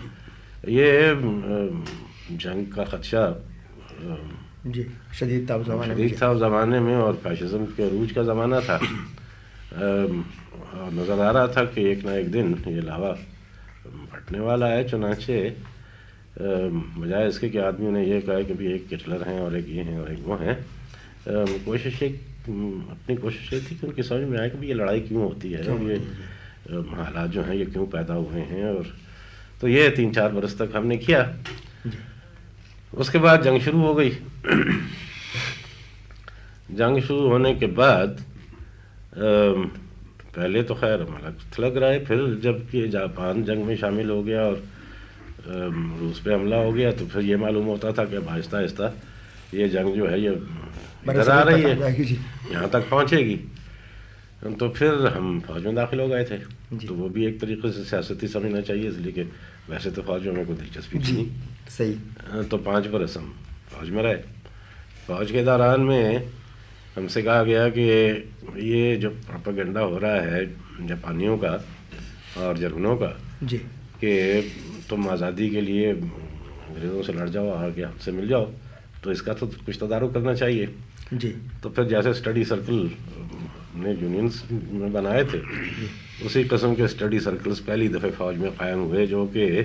یہ جنگ کا خدشہ جی شدید تھا اس زمانے میں اور فیشزم کے عروج کا زمانہ تھا. اور نظر آ رہا تھا کہ ایک نہ ایک دن یہ لاوا پھٹنے والا ہے. چنانچہ بجائے اس کے کہ آدمیوں نے یہ کہا کہ بھی ایک ہٹلر ہیں اور ایک یہ ہیں اور ایک وہ ہیں، اپنی کوشش یہ تھی کہ ان کی سمجھ میں آئے کہ بھی یہ لڑائی کیوں ہوتی ہے، یہ حالات جو ہیں یہ کیوں پیدا ہوئے ہیں. اور تو یہ 3-4 برس تک ہم نے کیا. اس کے بعد جنگ شروع ہو گئی. جنگ شروع ہونے کے بعد پہلے تو خیر ہم الگ تھلگ رہے، پھر جب کہ جاپان جنگ میں شامل ہو گیا اور روس پہ حملہ ہو گیا تو پھر یہ معلوم ہوتا تھا کہ اب آہستہ آہستہ یہ جنگ جو ہے یہ ادھر آ رہی ہے، یہاں تک پہنچے گی. تو پھر ہم فوج میں داخل ہو گئے تھے. تو وہ بھی ایک طریقے سے سیاستی سمجھنا چاہیے، اس لیے کہ ویسے تو فوجوں میں کوئی دلچسپی نہیں. صحیح. تو 5 برس ہم فوج میں رہے. فوج کے دوران میں ہم سے کہا گیا کہ یہ جو پروپیگنڈا ہو رہا ہے جاپانیوں کا اور جرمنوں کا، جی کہ تم آزادی کے لیے انگریزوں سے لڑ جاؤ، آگے ہم سے مل جاؤ، تو اس کا تو کچھ تدارک کرنا چاہیے. جی. تو پھر جیسے اسٹڈی سرکل نے یونینس میں بنائے تھے، اسی قسم کے اسٹڈی سرکلز پہلی دفعہ فوج میں قائم ہوئے، جو کہ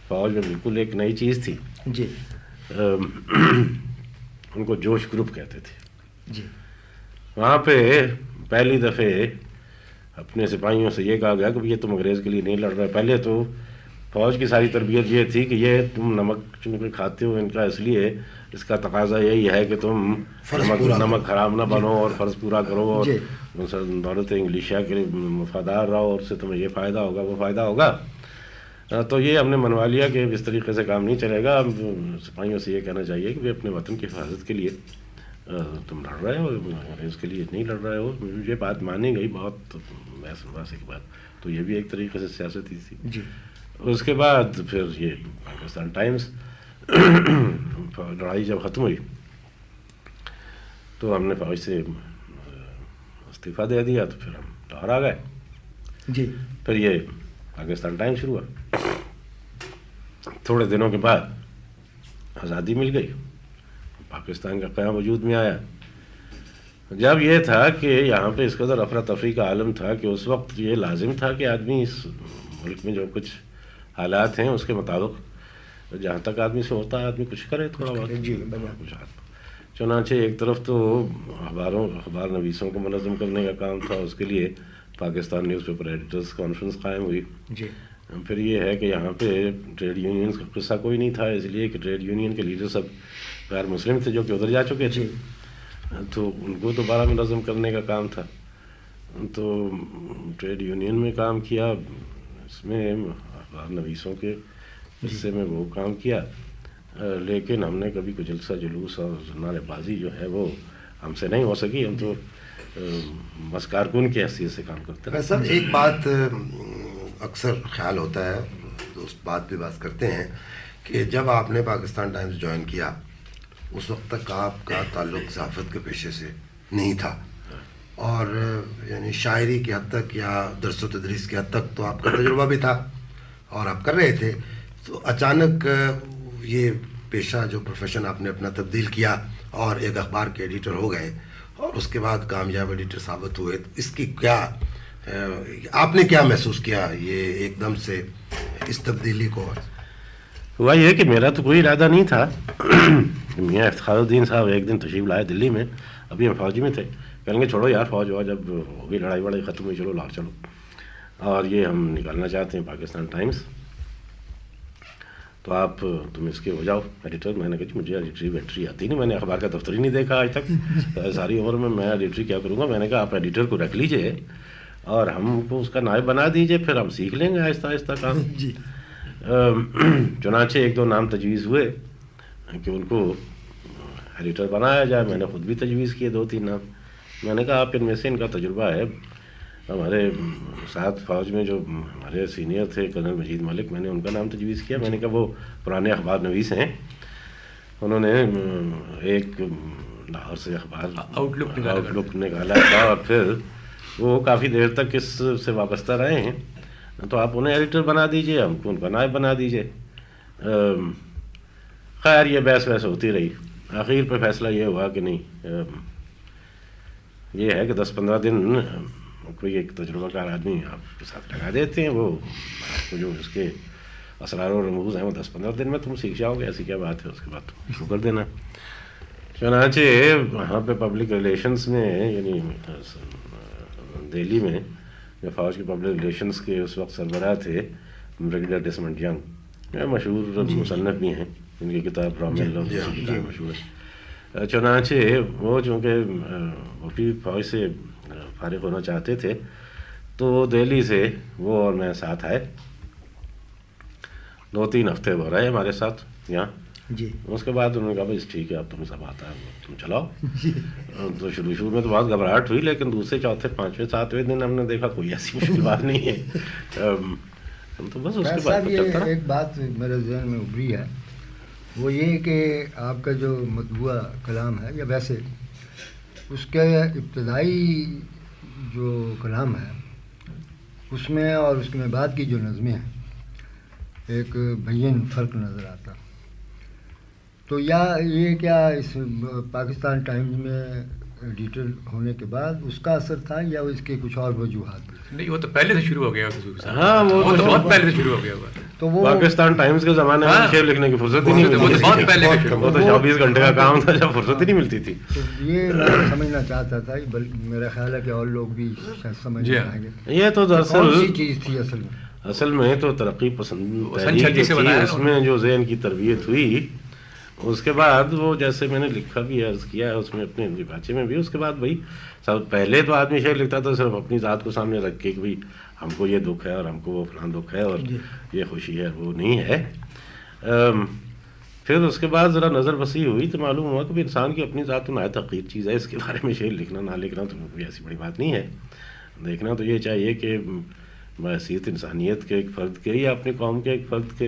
فوج میں بالکل ایک نئی چیز تھی. جی. ان کو جوش گروپ کہتے تھے. جی. وہاں پہ پہلی دفعہ اپنے سپاہیوں سے یہ کہا گیا کہ یہ تم انگریز کے لیے نہیں لڑ رہے. پہلے تو فوج کی ساری تربیت یہ تھی کہ یہ تم نمک چونکہ کھاتے ہو ان کا، اس لیے اس کا تقاضا یہی ہے کہ تم نمک حرام نہ بنو اور فرض پورا کرو، اور دولت انگلیشیا کے وفادار رہو، اور اس سے تمہیں یہ فائدہ ہوگا وہ فائدہ ہوگا. تو یہ ہم نے منوا لیا کہ اس طریقے سے کام نہیں چلے گا. سپاہیوں سے یہ کہنا چاہیے کہ اپنے وطن کی حفاظت کے لیے تم لڑ رہے ہو، انگریز کے لیے نہیں لڑ رہے ہو. یہ بات مانی گئی، بہت بحث کی بات. تو یہ بھی ایک طریقے سے سیاست ہی تھی. جی. اس کے بعد پھر یہ پاکستان ٹائمز لڑائی جب ختم ہوئی تو ہم نے فوج سے استعفیٰ دے دیا، تو پھر ہم لاہور آ گئے. جی. پھر یہ پاکستان ٹائمز شروع ہوا. تھوڑے دنوں کے بعد آزادی مل گئی، پاکستان کا قیام وجود میں آیا. جب یہ تھا کہ یہاں پہ اس قدر افراتفری کا عالم تھا کہ اس وقت یہ لازم تھا کہ آدمی اس ملک میں جو کچھ حالات ہیں اس کے مطابق جہاں تک آدمی سے ہوتا ہے آدمی کچھ کرے تھوڑا بہت. جی. چنانچہ ایک طرف تو اخبار نویسوں کو منظم کرنے کا کام تھا، اس کے لیے Pakistan news paper editors conference قائم ہوئی. جی. پھر یہ ہے کہ یہاں پہ ٹریڈ یونینز کا قصہ کوئی نہیں تھا، اس لیے کہ ٹریڈ یونین کے لیڈر سب غیر مسلم تھے جو کہ ادھر جا چکے تھے، تو ان کو دوبارہ منظم کرنے کا کام تھا. تو ٹریڈ یونین میں کام کیا، اس میں اخبار نویسوں کے حصے میں وہ کام کیا، لیکن ہم نے کبھی کوئی جلسہ جلوس اور نعرے بازی جو ہے وہ ہم سے نہیں ہو سکی. ہم تو بس کارکن کی حیثیت سے کام کرتے ہیں. سر ایک بات اکثر خیال ہوتا ہے، اس بات پہ بات کرتے ہیں کہ جب آپ نے پاکستان ٹائمز جوائن کیا اس وقت تک آپ کا تعلق صحافت کے پیشے سے نہیں تھا، اور یعنی شاعری کی حد تک یا درس و تدریس کی حد تک تو آپ کا تجربہ بھی تھا اور آپ کر رہے تھے. تو اچانک یہ پیشہ جو پروفیشن آپ نے اپنا تبدیل کیا اور ایک اخبار کے ایڈیٹر ہو گئے اور اس کے بعد کامیاب ایڈیٹر ثابت ہوئے، اس کی کیا آپ نے کیا محسوس کیا یہ ایک دم سے اس تبدیلی کو؟ ہوا یہ کہ میرا تو کوئی ارادہ نہیں تھا. میاں افتخار الدین صاحب ایک دن تشریف لائے دلی میں، ابھی ہم فوجی میں تھے. کہیں گے چھوڑو یار فوج ہوا، جب ہوگی لڑائی وڑائی ختم ہوئی، چلو لاہور چلو، اور یہ ہم نکالنا چاہتے ہیں پاکستان ٹائمز، تو آپ تم اس کے ہو جاؤ ایڈیٹر. میں نے کہا جی مجھے ایڈیٹری ویڈیٹری آتی نہیں، میں نے اخبار کا دفتر ہی نہیں دیکھا آج تک ساری عمر میں ایڈیٹری کیا کروں گا. میں نے کہا آپ ایڈیٹر کو رکھ لیجئے اور ہم کو اس کا نائب بنا دیجئے، پھر ہم سیکھ لیں گے آہستہ آہستہ کام. جی. چنانچہ ایک دو نام تجویز ہوئے کہ ان کو ایڈیٹر بنایا جائے. میں نے خود بھی تجویز کیے 2-3 نام. میں نے کہا آپ ان میں سے ان کا تجربہ ہے. ہمارے ساتھ فوج میں جو ہمارے سینئر تھے کرنل مجید ملک، میں نے ان کا نام تجویز کیا. میں نے کہا وہ پرانے اخبار نویس ہیں، انہوں نے ایک لاہور سے اخبار آؤٹ لک نکالا تھا اور پھر وہ کافی دیر تک اس سے وابستہ رہے ہیں، تو آپ انہیں ایڈیٹر بنا دیجئے، ہم کو ان کا نائب بنا دیجئے. خیر یہ بحث ہوتی رہی. آخر پہ فیصلہ یہ ہوا کہ نہیں، یہ ہے کہ 10-15 دن کوئی ایک تجربہ کار آدمی آپ کے ساتھ لگا دیتے ہیں، وہ آپ کو جو اس کے اسرار و رموز ہیں وہ 10-15 دن میں تم سیکھ جاؤ گے، ایسی کیا بات ہے، اس کے بعد تم شروع کر دینا. چنانچہ وہاں پہ پبلک ریلیشنس میں، یعنی دہلی میں جو فوج کے پبلک ریلیشنس کے اس وقت سربراہ تھے بریگیڈیئر ڈیسمنڈ ینگ، مشہور مصنف بھی ہیں، ان کی کتاب رامل مشہور ہے. چنانچہ وہ چونکہ وہ بھی فوج سے فارغ ہونا چاہتے تھے تو دہلی سے وہ اور میں ساتھ آئے. 2-3 ہفتے وہ رہے ہمارے ساتھ یہاں. جی. اس کے بعد انہوں نے کہا بھائی ٹھیک ہے اب تمہیں سب آتا ہے تم چلاؤ. تو شروع میں تو بہت گھبراہٹ ہوئی، لیکن دوسرے 4تھے 5ویں 7ویں دن ہم نے دیکھا کوئی ایسی مشکل بات نہیں ہے. تو بس اس کے بعد ایک بات میرے ذہن میں ابھری ہے، وہ یہ کہ آپ کا جو مطبوعہ کلام ہے یا ویسے اس کے ابتدائی جو کلام ہے اس میں اور اس میں بعد کی جو نظمیں ہیں ایک بین فرق نظر آتا. تو یہ کیا اس پاکستان ٹائمز میں ایڈیٹر ہونے کے بعد اس کا اثر تھا یا اس کے کچھ اور وجوہات بھی؟ نہیں، وہ تو پہلے سے شروع ہو گیا. ہاں، وہ تو بہت پہلے سے شروع ہو گیا. تو وہ پاکستان ٹائمز کے زمانے میں شعر لکھنے کی فرصت ہی نہیں ملتی تھی. بہت پہلے سے شروع. وہ تو 24 گھنٹے کا کام تھا جب فرصت ہی نہیں ملتی تھی. تو یہ میں سمجھنا چاہتا تھا، میرا خیال ہے کہ اور لوگ بھی سمجھ جائیں گے. یہ تو کون سی چیز تھی اصل میں تو ترقی پسند تحریک تھی. اس میں جو ذہن کی تربیت ہوئی، اس کے بعد وہ جیسے میں نے لکھا بھی عرض کیا ہے اس میں اپنے بچے میں بھی. اس کے بعد بھائی سب پہلے تو آدمی شعر لکھتا تھا صرف اپنی ذات کو سامنے رکھ کے کہ بھائی ہم کو یہ دکھ ہے اور ہم کو وہ فلاں دکھ ہے اور یہ خوشی ہے، وہ نہیں ہے. پھر اس کے بعد ذرا نظر وسیع ہوئی تو معلوم ہوا کہ انسان کی اپنی ذات تو نہایت حقیر چیز ہے. اس کے بارے میں شعر لکھنا نہ لکھنا تو کوئی ایسی بڑی بات نہیں ہے. دیکھنا تو یہ چاہیے کہ بحیثیت انسانیت کے ایک فرد کے یا اپنی قوم کے ایک فرد کے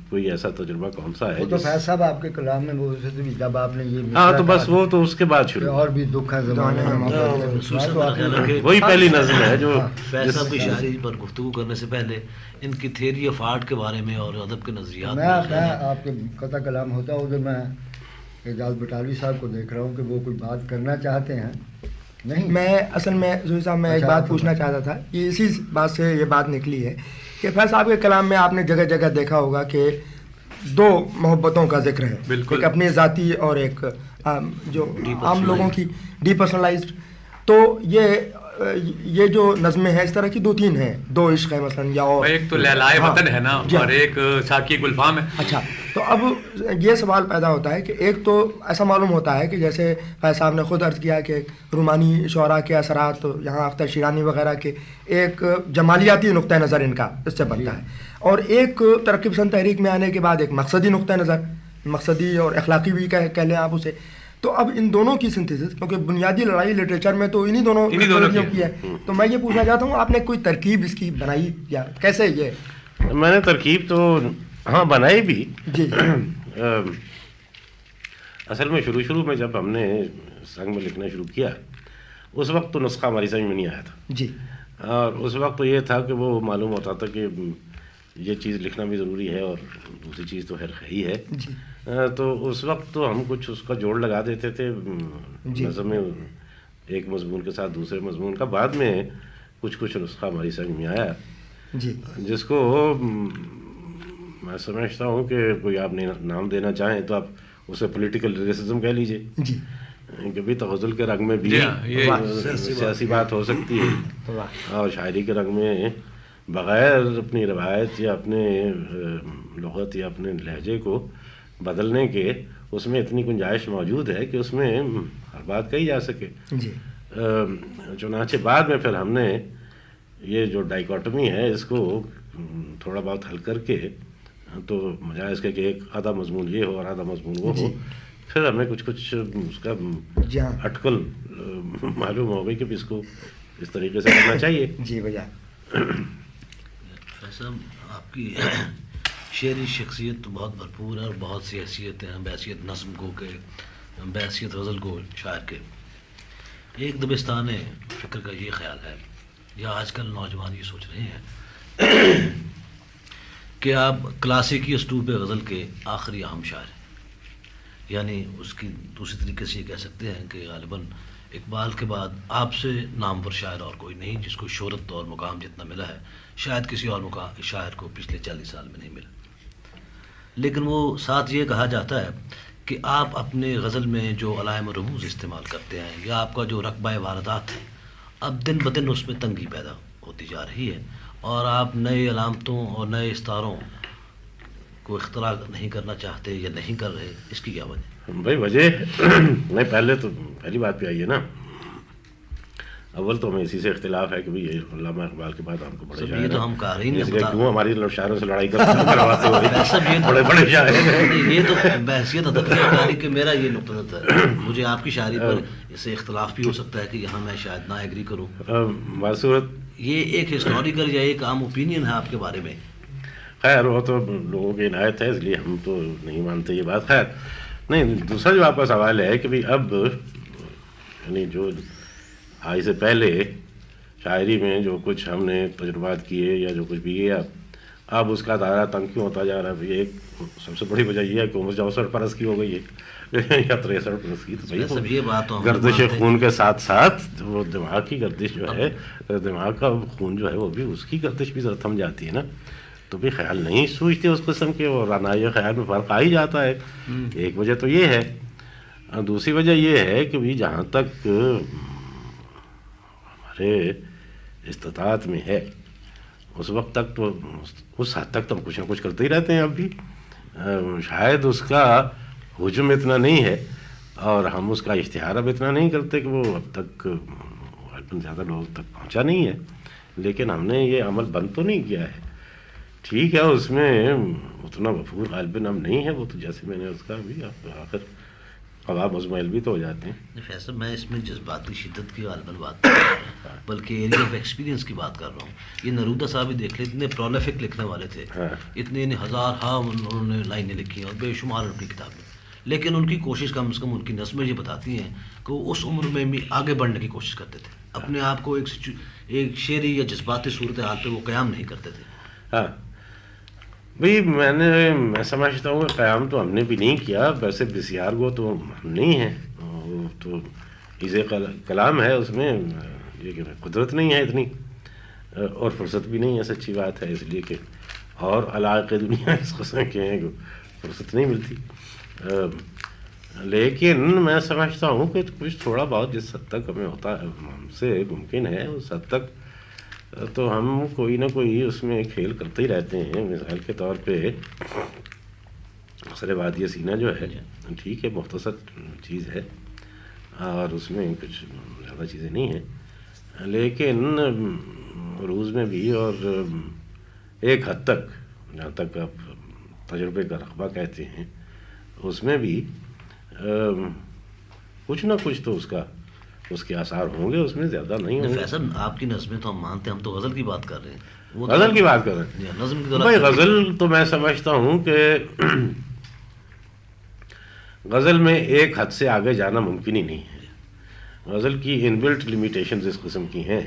کوئی ایسا تجربہ کون سا ہے. وہ تو فیض صاحب آپ کے کلام میں وہ جب آپ نے یہ ہاں تو بس وہ تو اس کے بعد شروع اور بھی دکھ ہے زمانے میں، وہی پہلی نظم ہے جو فیض صاحب کی شاعری پر گفتگو کرنے سے پہلے ان کی تھیوری آف آرٹ کے بارے میں اور ادب کے نظریات میں آپ کے قطع کلام ہوتا ہوں کہ میں اعجاز بٹالوی صاحب کو دیکھ رہا ہوں کہ وہ کوئی بات کرنا چاہتے ہیں. نہیں، میں اصل میں ظہور صاحب میں ایک بات پوچھنا چاہتا تھا. یہ اسی بات سے یہ بات نکلی ہے کہ فیض صاحب کے کلام میں آپ نے جگہ جگہ دیکھا ہوگا کہ دو محبتوں کا ذکر ہے. بالکل. ایک اپنی ذاتی اور ایک جو عام لوگوں کی ڈی پرسنلائزڈ. تو یہ جو نظمیں ہیں اس طرح کی 2-3 ہیں. دو عشق ہے مثلا، یا اور ایک تو لیلائے وطن ہے نا، اور ایک ساکی گلفام ہے. اچھا، تو اب یہ سوال پیدا ہوتا ہے کہ ایک تو ایسا معلوم ہوتا ہے کہ جیسے فیض صاحب نے خود عرض کیا کہ رومانی شعراء کے اثرات، یہاں اختر شیرانی وغیرہ کے ایک جمالیاتی نقطۂ نظر ان کا اس سے بنتا ہے، اور ایک ترقی پسند تحریک میں آنے کے بعد ایک مقصدی نقطۂ نظر، مقصدی اور اخلاقی بھی کہہ لیں آپ اسے. تو اب ان دونوں کی سنتھیسس، کیونکہ بنیادی لڑائی لٹریچر میں تو انہی دونوں کی ہے، تو میں یہ پوچھنا چاہتا ہوں آپ نے کوئی ترکیب اس کی بنائی یا کیسے؟ یہ میں نے ترکیب تو ہاں بنائی بھی. جی اصل میں شروع میں جب ہم نے سنگ میں لکھنا شروع کیا اس وقت تو نسخہ ہماری سمجھ میں نہیں آیا تھا. جی. اور اس وقت تو یہ تھا کہ وہ معلوم ہوتا تھا کہ یہ چیز لکھنا بھی ضروری ہے اور دوسری چیز تو خیر ہے ہی ہے. جی. تو اس وقت تو ہم کچھ اس کا جوڑ لگا دیتے تھے نظم میں، ایک مضمون کے ساتھ دوسرے مضمون کا. بعد میں کچھ نسخہ ہماری سمجھ میں آیا جی، جس کو میں سمجھتا ہوں کہ کوئی آپ نام دینا چاہیں تو آپ اسے پولیٹیکل ریسزم کہہ لیجیے. جی. کہ بھی تغزل کے رنگ میں بھی سیاسی بات ہو سکتی ہے اور شاعری کے رنگ میں بغیر اپنی روایت یا اپنے لغت یا اپنے لہجے کو بدلنے کے اس میں اتنی گنجائش موجود ہے کہ اس میں ہر بات کہی جا سکے. جی. چنانچہ بعد میں پھر ہم نے یہ جو ڈائیکاٹمی ہے اس کو تھوڑا بہت حل کر کے تو بجائے اس کے کہ ایک آدھا مضمون یہ ہو اور آدھا مضمون وہ ہو، پھر ہمیں کچھ اس کا اٹکل معلوم ہو گئی کہ اس کو اس طریقے سے کرنا چاہیے. جی بھیا. ویسے آپ کی شعری شخصیت تو بہت بھرپور ہے اور بہت سی حیثیتیں ہیں، بحیثیت نظم کو کہ بحیثیت غزل کو شاعر کے. ایک دبستان فکر کا یہ خیال ہے یا آج کل نوجوان یہ سوچ رہے ہیں کہ آپ کلاسیکی اسلوب غزل کے آخری اہم شاعر ہیں، یعنی اس کی دوسری طریقے سے یہ کہہ سکتے ہیں کہ غالباً اقبال کے بعد آپ سے نامور شاعر اور کوئی نہیں جس کو شہرت اور مقام جتنا ملا ہے شاید کسی اور شاعر کو پچھلے 40 سال میں نہیں ملا. لیکن وہ ساتھ یہ کہا جاتا ہے کہ آپ اپنے غزل میں جو علائم و رموز استعمال کرتے ہیں یا آپ کا جو رقبہ واردات ہے اب دن بدن اس میں تنگی پیدا ہوتی جا رہی ہے اور آپ نئے علامتوں اور نئے استاروں کو اختراع نہیں کرنا چاہتے یا نہیں کر رہے. اس کی کیا وجہ؟ بھائی وجہ نہیں، پہلی بات پہ آئیے نا. اول تو ہمیں اسی سے اختلاف ہے کہ بھئی علامہ اقبال کے بعد ہم کو بڑے شاعر ہیں، تو ہم قارئین اس لیے کیوں ہماری شاعروں سے لڑائی کرواتے ہوئے بڑے شاعر ہیں. یہ تو بحثیت ادبی کہ میرا یہ نقطہ نظر ہے، مجھے آپ کی شاعری پر اس سے اختلاف بھی ہو سکتا ہے کہ یہاں میں شاید نہ ایگری کروں. بصورت یہ ایک ہسٹوریکل یا ایک عام اوپینین ہے آپ کے بارے میں. خیر وہ تو لوگوں کی عنایت ہے، اس لیے ہم تو نہیں مانتے یہ بات. خیر نہیں، دوسرا جو آپ کا سوال ہے کہ بھئی اب یعنی جو آج سے پہلے شاعری میں جو کچھ ہم نے تجربات کیے یا جو کچھ بھی کیا اب اس کا دائرہ تنگ کیوں ہوتا جا رہا ہے؟ ایک سب سے بڑی وجہ یہ ہے کہ عمر 64 برس کی ہو گئی ہے یا 63 برس کی. تو بھائی گردش خون کے ساتھ ساتھ وہ دماغ کی گردش جو ہے، دماغ کا خون جو ہے وہ بھی اس کی گردش بھی ذرا تھم جاتی ہے نا. تو بھی خیال نہیں سوچتے اس قسم کے، اور رانائی خیال میں فرق آ ہی جاتا ہے. ایک وجہ تو یہ ہے. دوسری وجہ یہ ہے کہ بھی جہاں تک ہمارے استطاعت میں ہے اس وقت تک تو اس حد تک تو ہم کچھ نہ کچھ کرتے ہی رہتے ہیں. اب بھی شاید اس کا حجم اتنا نہیں ہے اور ہم اس کا اشتہار اب اتنا نہیں کرتے کہ وہ اب تک غالباً زیادہ لوگوں تک پہنچا نہیں ہے، لیکن ہم نے یہ عمل بند تو نہیں کیا ہے. ٹھیک ہے، اس میں اتنا وفور غالباً ہم نہیں ہے، وہ تو جیسے میں نے اس کا بھی آخر عوام مزمل بھی تو ہو جاتے ہیں. فیصل میں اس میں جذباتی شدت کی غالباً بات نہیں کر رہا ہوں، بلکہ ایریا آف ایکسپیرینس کی بات کر رہا ہوں. یہ نرودہ صاحب بھی دیکھ لیں، اتنے پرولیفک لکھنے والے تھے، اتنے ہزار انہوں نے لائنیں لکھی ہیں اور بے شمار ان کی کتابیں، لیکن ان کی کوشش کم از کم ان کی نظمیں یہ بتاتی ہیں کہ وہ اس عمر میں بھی آگے بڑھنے کی کوشش کرتے تھے، اپنے آپ کو ایک شعری یا جذباتی صورتحال پہ وہ قیام نہیں کرتے تھے. ہاں بھئی میں سمجھتا ہوں کہ قیام تو ہم نے بھی نہیں کیا. ویسے بسیار گو تو ہم نہیں ہیں، وہ تو چیز کلام ہے، اس میں یہ قدرت نہیں ہے اتنی اور فرصت بھی نہیں ہے. سچی بات ہے، اس لیے کہ اور علاقے دنیا اس قسم کے ہیں کہ فرصت نہیں ملتی. لیکن میں سمجھتا ہوں کہ کچھ تھوڑا بہت جس حد تک ہمیں ہوتا ہے، ہم سے ممکن ہے اس حد تک تو ہم کوئی نہ کوئی اس میں کھیل کرتے ہی رہتے ہیں. مثال کے طور پہ سر وادی سینہ جو ہے ٹھیک ہے، مختصر چیز ہے اور اس میں کچھ زیادہ چیزیں نہیں ہیں، لیکن روز میں بھی اور ایک حد تک جہاں تک آپ تجربے کا رقبہ کہتے ہیں اس میں بھی کچھ نہ کچھ تو اس کے آثار ہوں گے، اس میں زیادہ نہیں ہوں گے. فیصل آپ کی نظمیں تو ہم مانتے ہیں، ہم تو غزل کی بات کر رہے ہیں. غزل کی بات کر رہے ہیں. نظم بھائی غزل تو میں سمجھتا ہوں کہ غزل میں ایک حد سے آگے جانا ممکن ہی نہیں ہے. غزل کی ان بلٹ لمیٹیشنز اس قسم کی ہیں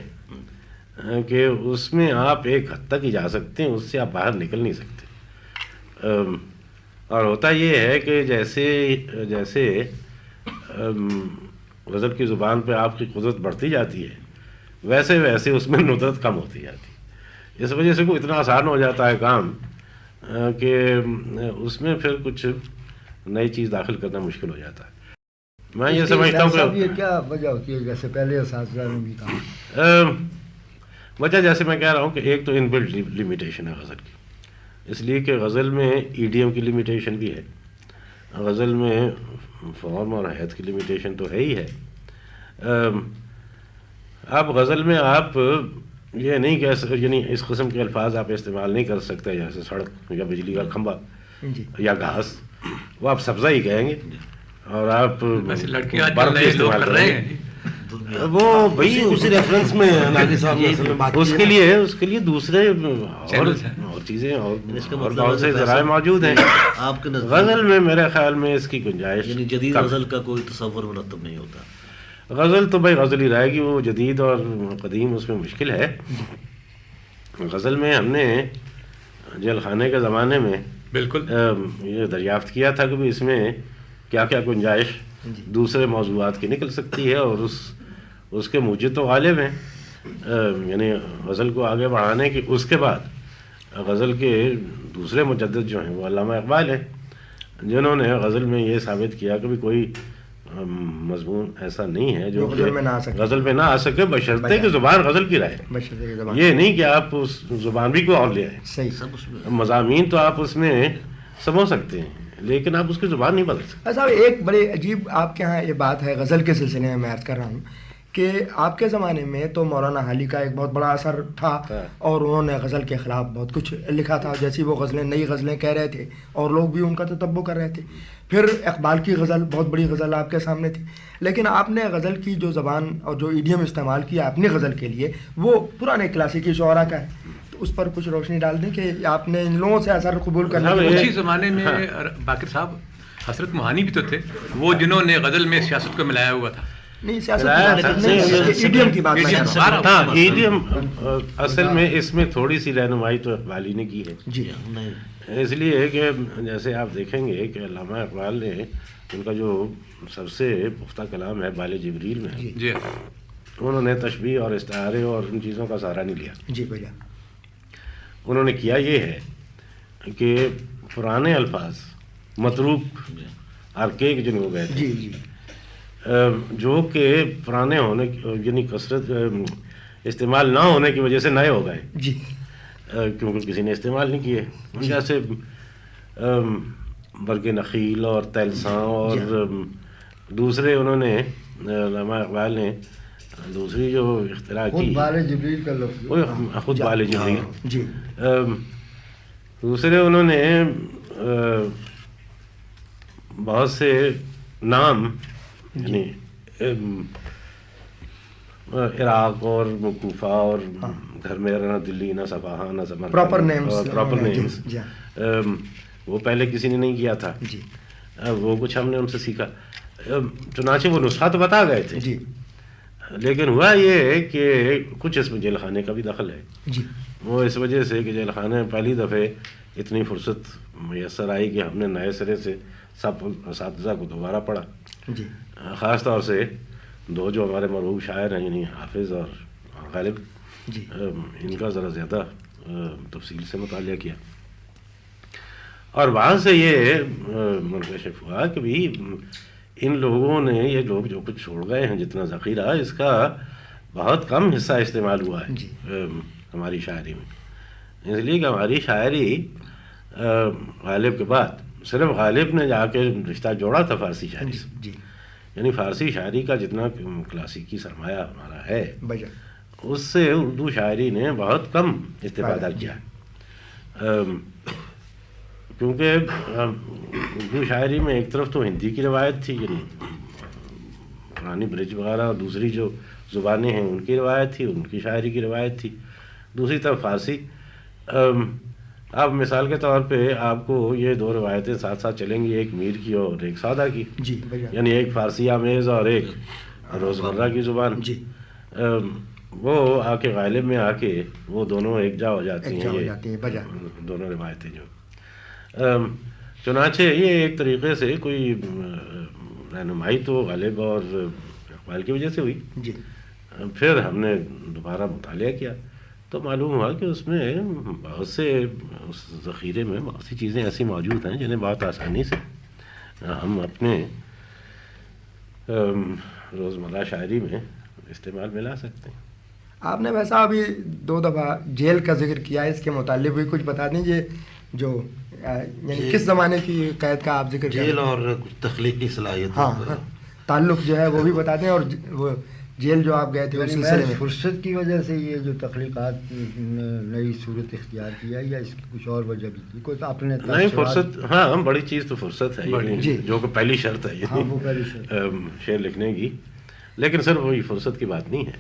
کہ اس میں آپ ایک حد تک ہی جا سکتے ہیں، اس سے آپ باہر نکل نہیں سکتے. اور ہوتا یہ ہے کہ جیسے غزل کی زبان پہ آپ کی قدرت بڑھتی جاتی ہے ویسے ویسے اس میں ندرت کم ہوتی جاتی ہے. اس وجہ سے کوئی اتنا آسان ہو جاتا ہے کام کہ اس میں پھر کچھ نئی چیز داخل کرنا مشکل ہو جاتا ہے. میں یہ سمجھتا ہوں کہ یہ کیا وجہ ہوتی ہے، جیسے پہلے اساتذہ نے بھی کہا وجہ جیسے میں کہہ رہا ہوں کہ ایک تو ان بلٹ لمیٹیشن ہے غزل کی، اس لیے کہ غزل میں ایڈیم کی لمیٹیشن بھی ہے، غزل میں فارم اور حیت کی لمیٹیشن تو ہے ہی ہے. اب غزل میں آپ یہ نہیں کہہ سکتے، یعنی اس قسم کے الفاظ آپ استعمال نہیں کر سکتے جیسے سڑک یا بجلی کا کھمبا یا گھاس، وہ آپ سبزہ ہی کہیں گے. اور آپ برف استعمال کر رہے ہیں وہ بھائی اسی ریفرنس میں اس کے لیے دوسرے اور چیزیں اور بہت سے ذرائع موجود ہیں. غزل میں میرے خیال میں اس کی گنجائش، یعنی جدید غزل کا کوئی تصور مرتب نہیں ہوتا. غزل تو بھائی غزل ہی رہے گی، وہ جدید اور قدیم اس میں مشکل ہے. غزل میں ہم نے جیل خانے کے زمانے میں بالکل یہ دریافت کیا تھا کہ اس میں کیا کیا گنجائش دوسرے موضوعات کی نکل سکتی ہے، اور اس کے موجب تو غالب ہیں. یعنی غزل کو آگے بڑھانے کے اس کے بعد غزل کے دوسرے مجدد جو ہیں وہ علامہ اقبال ہیں، جنہوں نے غزل میں یہ ثابت کیا کہ کوئی مضمون ایسا نہیں ہے جو غزل میں نہ آ سکے بشرطے کہ زبان غزل کی رہے. یہ نہیں کہ آپ اس زبان بھی کو اور لے آئے. مضامین تو آپ اس میں سمجھ سکتے ہیں لیکن آپ اس کی زبان نہیں بدل سکتے. صاحب ایک بڑے عجیب آپ کے ہاں یہ بات ہے غزل کے سلسلے میں عرض کر رہا ہوں کہ آپ کے زمانے میں تو مولانا حالی کا ایک بہت بڑا اثر تھا اور انہوں نے غزل کے خلاف بہت کچھ لکھا تھا، جیسی وہ غزلیں نئی غزلیں کہہ رہے تھے اور لوگ بھی ان کا تتبع کر رہے تھے. پھر اقبال کی غزل بہت بڑی غزل آپ کے سامنے تھی، لیکن آپ نے غزل کی جو زبان اور جو ایڈیم استعمال کیا اپنی غزل کے لیے وہ پرانے کلاسیکی شعراء کا ہے. تو اس پر کچھ روشنی ڈال دیں کہ آپ نے ان لوگوں سے اثر قبول کرنا. اسی زمانے میں باقر صاحب حضرت موہانی بھی تو تھے، وہ جنہوں نے غزل میں سیاست کو ملایا ہوا تھا. نہیں ایڈیم کی بات ہاں ایڈیم اصل میں اس میں تھوڑی سی رہنمائی تو اقبالی نے کی ہے جی، اس لیے کہ جیسے آپ دیکھیں گے کہ علامہ اقبال نے ان کا جو سب سے پختہ کلام ہے بال جبریل میں، جی انہوں نے تشبیہ اور استعارے اور ان چیزوں کا سہارا نہیں لیا. جی بھیا، انہوں نے کیا یہ ہے کہ پرانے الفاظ متروک آرکیک جن ہو گئے تھے، جی جی جو کہ پرانے ہونے یعنی کثرت استعمال نہ ہونے کی وجہ سے نئے ہو گئے، جی، کیونکہ کسی نے استعمال نہیں کیے. جیسے برگ نخیل اور تلساں اور دوسرے انہوں نے علامہ اقبال نے دوسری جو اختراع خود کی بال جبریل کا لفظ، خود بال جبریل، جی دوسرے انہوں نے بہت سے نام یعنی عراق اور کوفہ اور گھر میں نہ دلی نہ صفحہ نہ سمر، پراپر نیمز، پراپر نیمز وہ پہلے کسی نے نہیں کیا تھا. جی وہ کچھ ہم نے ان سے سیکھا. چنانچہ وہ نسخہ تو بتا گئے تھے، جی لیکن ہوا یہ کہ کچھ اس میں جیل خانے کا بھی دخل ہے. جی وہ اس وجہ سے کہ جیل خانے میں پہلی دفعہ اتنی فرصت میسر آئی کہ ہم نے نئے سرے سے سب اساتذہ کو دوبارہ پڑھا. جی خاص طور سے دو جو ہمارے مرحوم شاعر ہیں یعنی حافظ اور غالب، جی ان کا ذرا زیادہ تفصیل سے مطالعہ کیا. اور وہاں سے یہ منکشف ہوا کہ بھی ان لوگوں نے، یہ لوگ جو کچھ چھوڑ گئے ہیں جتنا ذخیرہ، اس کا بہت کم حصہ استعمال ہوا ہے جی ہماری شاعری میں. اس لیے کہ ہماری شاعری غالب کے بعد صرف غالب نے جا کے رشتہ جوڑا تھا فارسی شاعری سے. جی یعنی فارسی شاعری کا جتنا کلاسیکی سرمایہ ہمارا ہے بھیا، اس سے اردو شاعری نے بہت کم استفادہ کیا ہے. کیونکہ اردو شاعری میں ایک طرف تو ہندی کی روایت تھی، یعنی پرانی برج وغیرہ، اور دوسری جو زبانیں ہیں ان کی روایت تھی، ان کی شاعری کی روایت تھی. دوسری طرف فارسی. اب مثال کے طور پہ آپ کو یہ دو روایتیں ساتھ ساتھ چلیں گی، ایک میر کی اور ایک سادہ کی، جی بھیا، یعنی ایک فارسی آمیز اور ایک روزمرہ کی زبان. جی وہ آ کے غالب میں آ کے وہ دونوں ایک جا ہو جاتی ایک جا ہو جاتی ہیں بھیا. دونوں روایتیں جو چنانچہ یہ ایک طریقے سے کوئی رہنمائی تو غالب اور اقبال کی وجہ سے ہوئی. جی پھر ہم نے دوبارہ مطالعہ کیا تو معلوم ہوا کہ اس میں بہت سے اس ذخیرے میں بہت سی چیزیں ایسی موجود ہیں جنہیں بہت آسانی سے ہم اپنے روزمرہ شاعری میں استعمال میں لا سکتے ہیں. آپ نے ویسا ابھی 2 دفعہ جیل کا ذکر کیا ہے، اس کے متعلق بھی کچھ بتا دیجیے، جو یعنی کس زمانے کی قید کا آپ ذکر جیل اور کچھ تخلیقی صلاحیت، ہاں تعلق جو ہے وہ بھی بتا دیں، اور وہ جیل جو آپ گئے تھے اس سلسلے میں. فرصت کی وجہ سے یہ جو تخلیقات نئی صورت اختیار کیا، یا اس کی کچھ اور وجہ بھی تھی؟ کوئی آپ نے نہیں فرصت، ہاں بڑی چیز تو فرصت ہے، جی جو کہ پہلی شرط ہے وہ پہلی شرط شعر لکھنے کی. لیکن صرف وہی فرصت کی بات نہیں ہے.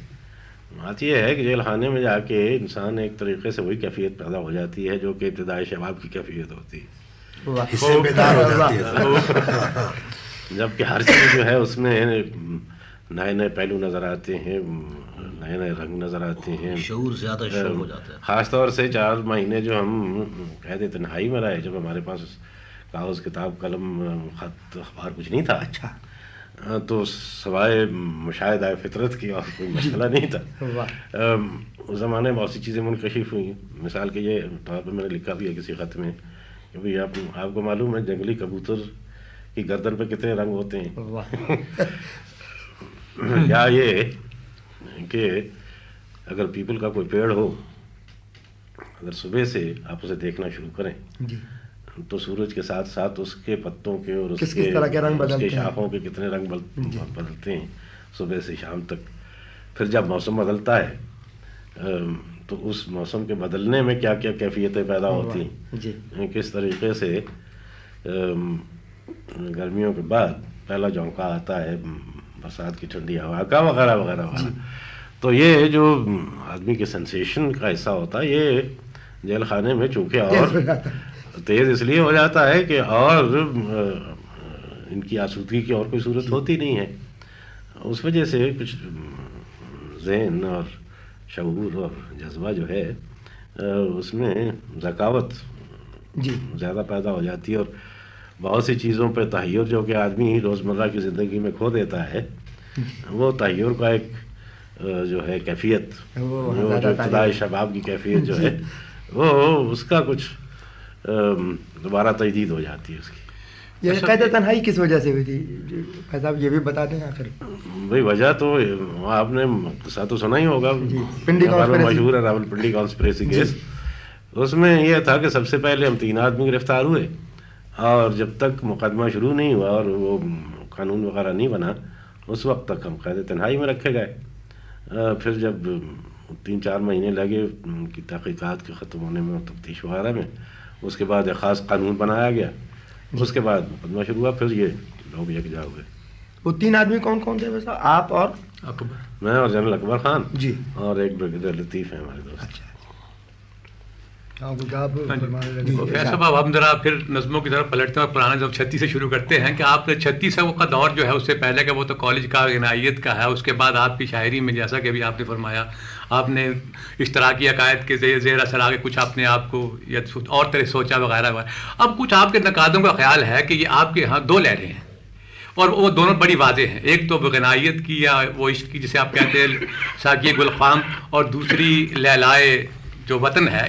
بات یہ ہے کہ جیل خانے میں جا کے انسان ایک طریقے سے وہی کیفیت پیدا ہو جاتی ہے جو کہ ابتدائی شباب کی کیفیت ہوتی ہے، اس سے بیدار ہو جاتی ہے. جبکہ ہر چیز جو ہے اس میں نئے نئے پہلو نظر آتے ہیں، نئے نئے رنگ نظر آتے ہیں، شعور زیادہ شعور ہو جاتا ہے. خاص طور سے 4 مہینے جو ہم قید تنہائی میں رہے، جب ہمارے پاس کاغذ کتاب قلم خط اخبار کچھ نہیں تھا، اچھا تو سوائے مشاہدہ فطرت کی اور کوئی مسئلہ نہیں تھا. اس زمانے میں بہت سی چیزیں منکشف ہوئیں. مثال کے یہ طور پر میں نے لکھا بھی ہے کسی خط میں کہ بھائی آپ کو معلوم ہے جنگلی کبوتر کی گردن پہ کتنے رنگ ہوتے ہیں. یا یہ کہ اگر پیپل کا کوئی پیڑ ہو، اگر صبح سے آپ اسے دیکھنا شروع کریں تو سورج کے ساتھ ساتھ اس کے پتوں کے اور اس کے شاخوں کے کتنے رنگ بدلتے ہیں صبح سے شام تک. پھر جب موسم بدلتا ہے تو اس موسم کے بدلنے میں کیا کیا کیفیتیں پیدا ہوتی ہیں، کس طریقے سے گرمیوں کے بعد پہلا جھونکا آتا ہے، برسات کی ٹھنڈی ہوا کا وغیرہ وغیرہ وغیرہ. تو یہ جو آدمی کے سینسیشن کا حصہ ہوتا ہے، یہ جیل خانے میں چونکہ اور تیز اس لیے ہو جاتا ہے کہ اور ان کی آسودگی کی اور کوئی صورت ہوتی نہیں ہے. اس وجہ سے کچھ ذہن اور شعور اور جذبہ جو ہے اس میں ذکاوت زیادہ پیدا ہو جاتی ہے، اور بہت سی چیزوں پہ تحیر جو کہ آدمی روزمرہ کی زندگی میں کھو دیتا ہے، وہ تحیر کا ایک جو ہے کیفیت، جو ابتدائی شباب کی کیفیت جو ہے وہ اس کا کچھ دوبارہ تجدید ہو جاتی ہے اس کی۔ یہ قید تنہائی کس وجہ سے ہوئی تھی فیض صاحب، یہ بھی بتا دیں آخر؟ بھائی وجہ تو آپ نے قصہ تو سنا ہی ہوگا، مشہور ہے راول پنڈی کانسپریسی کیس۔ اس میں یہ تھا کہ سب سے پہلے ہم 3 آدمی گرفتار ہوئے، اور جب تک مقدمہ شروع نہیں ہوا اور وہ قانون وغیرہ نہیں بنا اس وقت تک ہم قید تنہائی میں رکھے گئے۔ پھر جب 3-4 مہینے لگے ان کی تحقیقات کے ختم ہونے میں اور تفتیش وغیرہ میں، اس کے بعد ایک خاص قانون بنایا گیا، اس کے بعد مقدمہ شروع ہوا، پھر یہ لوگ یکجا ہوئے۔ وہ 3 آدمی کون کون تھے ویسا؟ آپ اور میں اور جنرل اکبر خان جی، اور ایک بریگیڈیئر لطیف ہیں ہمارے دوست۔ فیض صاحب ہم ذرا پھر نظموں کی طرف پلٹتے ہیں اور پرانا جب 36 سے شروع کرتے ہیں کہ آپ نے 36 کا دور جو ہے اس سے پہلے کا وہ تو کالج کا غنائیت کا ہے، اس کے بعد آپ کی شاعری میں جیسا کہ ابھی آپ نے فرمایا آپ نے اشتراکی عقائد کے زیر اثر آ کے کچھ اپنے آپ کو یا اور طرح سوچا وغیرہ وغیرہ۔ اب کچھ آپ کے نقادوں کا خیال ہے کہ یہ آپ کے ہاں 2 لہریں ہیں اور وہ دونوں بڑی واضح ہیں، ایک تو غنائیت کی یا وہ عشق کی جسے آپ کہتے ہیں ساقی گلفام، اور دوسری لیلائے جو وطن ہے۔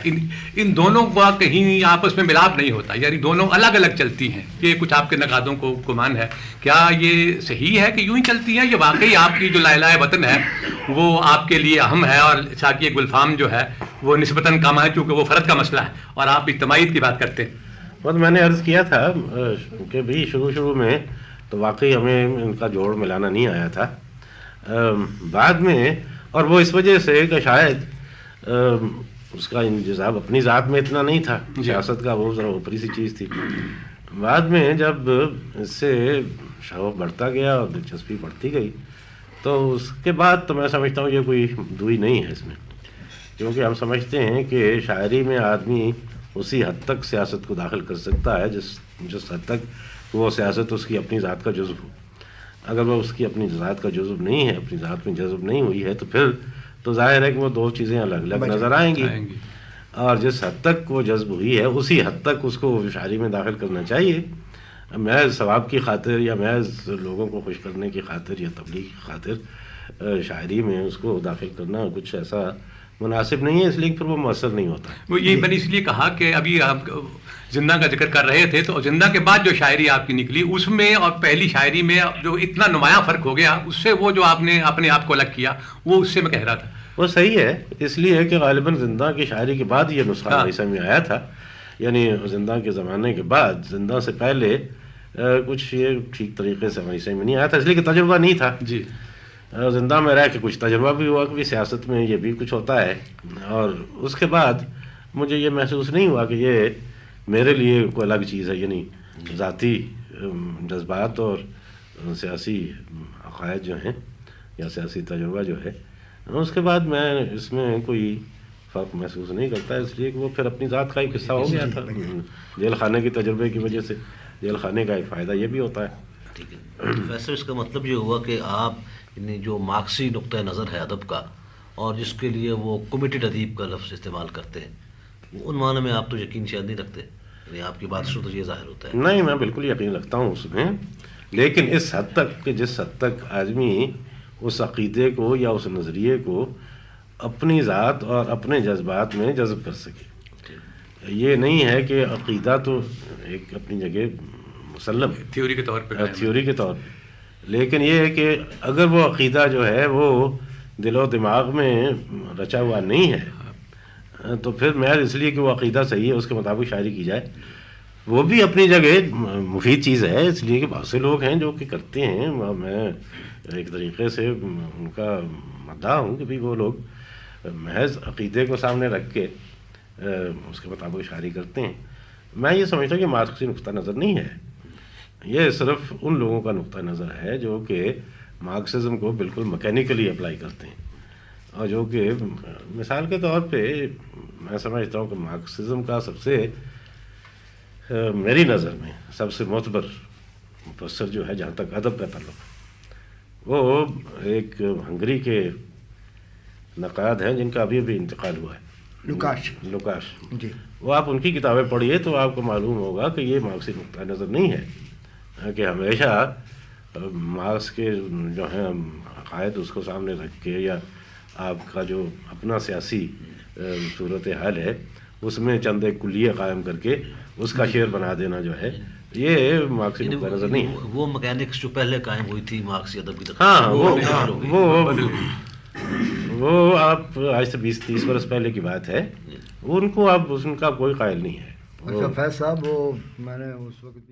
ان دونوں کا کہیں آپس میں ملاپ نہیں ہوتا، یعنی دونوں الگ الگ چلتی ہیں، یہ کچھ آپ کے نقادوں کو گمان ہے۔ کیا یہ صحیح ہے کہ یوں ہی چلتی ہیں، یہ واقعی آپ کی جو لیلائے وطن ہے وہ آپ کے لیے اہم ہے اور ساقی گلفام جو ہے وہ نسبتاً کم ہے چونکہ وہ فرد کا مسئلہ ہے اور آپ اجتماعیت کی بات کرتے ہیں؟ بس میں نے عرض کیا تھا کہ بھی شروع میں تو واقعی ہمیں ان کا جوڑ ملانا نہیں آیا تھا، بعد میں، اور وہ اس وجہ سے کہ شاید اس کا انجذاب اپنی ذات میں اتنا نہیں تھا، سیاست کا وہ ذرا اوپری سی چیز تھی۔ بعد میں جب اس سے شوق بڑھتا گیا اور دلچسپی بڑھتی گئی تو اس کے بعد تو میں سمجھتا ہوں یہ کوئی دوئی نہیں ہے اس میں، کیونکہ ہم سمجھتے ہیں کہ شاعری میں آدمی اسی حد تک سیاست کو داخل کر سکتا ہے جس حد تک وہ سیاست اس کی اپنی ذات کا جزو ہو۔ اگر وہ اس کی اپنی ذات کا جزو نہیں ہے، اپنی ذات میں جذب نہیں ہوئی ہے، تو پھر تو ظاہر ہے کہ وہ 2 چیزیں الگ الگ نظر آئیں گی، اور جس حد تک وہ جذب ہوئی ہے اسی حد تک اس کو شاعری میں داخل کرنا چاہیے۔ محض ثواب کی خاطر یا محض لوگوں کو خوش کرنے کی خاطر یا تبلیغ کی خاطر شاعری میں اس کو داخل کرنا کچھ ایسا مناسب نہیں ہے، اس لیے پھر وہ مؤثر نہیں ہوتا۔ وہ یہ میں نے اس لیے کہا کہ ابھی آپ زندہ کا ذکر کر رہے تھے تو زندہ کے بعد جو شاعری آپ کی نکلی اس میں اور پہلی شاعری میں جو اتنا نمایاں فرق ہو گیا، اس سے وہ جو آپ نے اپنے آپ کو الگ کیا وہ اس سے میں کہہ رہا تھا۔ وہ صحیح ہے، اس لیے کہ غالباً زندہ کی شاعری کے بعد یہ نسخہ ہماری میں آیا تھا، یعنی زندہ کے زمانے کے بعد، زندہ سے پہلے کچھ یہ ٹھیک طریقے سے ہماری میں نہیں آیا تھا، اس لیے کہ تجربہ نہیں تھا۔ جی، زندہ میں رہ کے کچھ تجربہ بھی ہوا کہ سیاست میں یہ بھی کچھ ہوتا ہے، اور اس کے بعد مجھے یہ محسوس نہیں ہوا کہ یہ میرے لیے کوئی الگ چیز ہے، یعنی ذاتی جذبات اور سیاسی عقائد جو ہیں یا سیاسی تجربہ جو ہے، اس کے بعد میں اس میں کوئی فرق محسوس نہیں کرتا، اس لیے کہ وہ پھر اپنی ذات کا ہی قصہ ہو گیا تھا۔ جیل خانے کے تجربے کی وجہ سے جیل خانے کا ایک فائدہ یہ بھی ہوتا ہے۔ ٹھیک ہے، ویسے اس کا مطلب یہ ہوا کہ آپ یعنی جو مارکسی نقطۂ نظر ہے ادب کا، اور جس کے لیے وہ کمیٹڈ ادیب کا لفظ استعمال کرتے ہیں، ان معنی میں آپ تو یقین شاید نہیں رکھتے، یعنی آپ کی بات سے تو یہ ظاہر ہوتا ہے۔ نہیں، میں بالکل یقین رکھتا ہوں اس میں، لیکن اس حد تک کہ جس حد تک آدمی اس عقیدے کو یا اس نظریے کو اپنی ذات اور اپنے جذبات میں جذب کر سکے۔ یہ نہیں ہے کہ عقیدہ تو ایک اپنی جگہ مسلم تھیوری کے طور پہ، لیکن یہ ہے کہ اگر وہ عقیدہ جو ہے وہ دل و دماغ میں رچا ہوا نہیں ہے تو پھر محض اس لیے کہ وہ عقیدہ صحیح ہے اس کے مطابق شاعری کی جائے، وہ بھی اپنی جگہ مفید چیز ہے، اس لیے کہ بہت سے لوگ ہیں جو کہ کرتے ہیں، میں ایک طریقے سے ان کا مداح ہوں کہ بھی وہ لوگ محض عقیدے کو سامنے رکھ کے اس کے مطابق شاعری کرتے ہیں۔ میں یہ سمجھتا ہوں کہ مارکسی نقطہ نظر نہیں ہے، یہ صرف ان لوگوں کا نقطہ نظر ہے جو کہ مارکسزم کو بالکل میکینیکلی اپلائی کرتے ہیں، اور جو کہ مثال کے طور پہ میں سمجھتا ہوں کہ مارکسزم کا سب سے میری نظر میں سب سے معتبر مفسر جو ہے جہاں تک ادب کا تعلق، وہ ایک ہنگری کے نقاد ہیں جن کا ابھی ابھی انتقال ہوا ہے، لوکاش جی، وہ آپ ان کی کتابیں پڑھیے تو آپ کو معلوم ہوگا کہ یہ مارکسی نقطہ نظر نہیں ہے کہ ہمیشہ مارکس کے جو ہیں عقائد اس کو سامنے رکھ کے یا آپ کا جو اپنا سیاسی صورتحال ہے اس میں چند ایک کلیہ قائم کر کے اس کا شعر بنا دینا جو ہے یہ مارکسی نقطہ نظر نہیں ہے۔ وہ میکینکس جو پہلے قائم ہوئی تھی مارکسی ادب کی، ہاں وہ آپ آج سے 20-30 برس پہلے کی بات ہے، ان کو اب ان کا کوئی قائل نہیں ہے۔ اچھا فیض صاحب، وہ میں نے اس وقت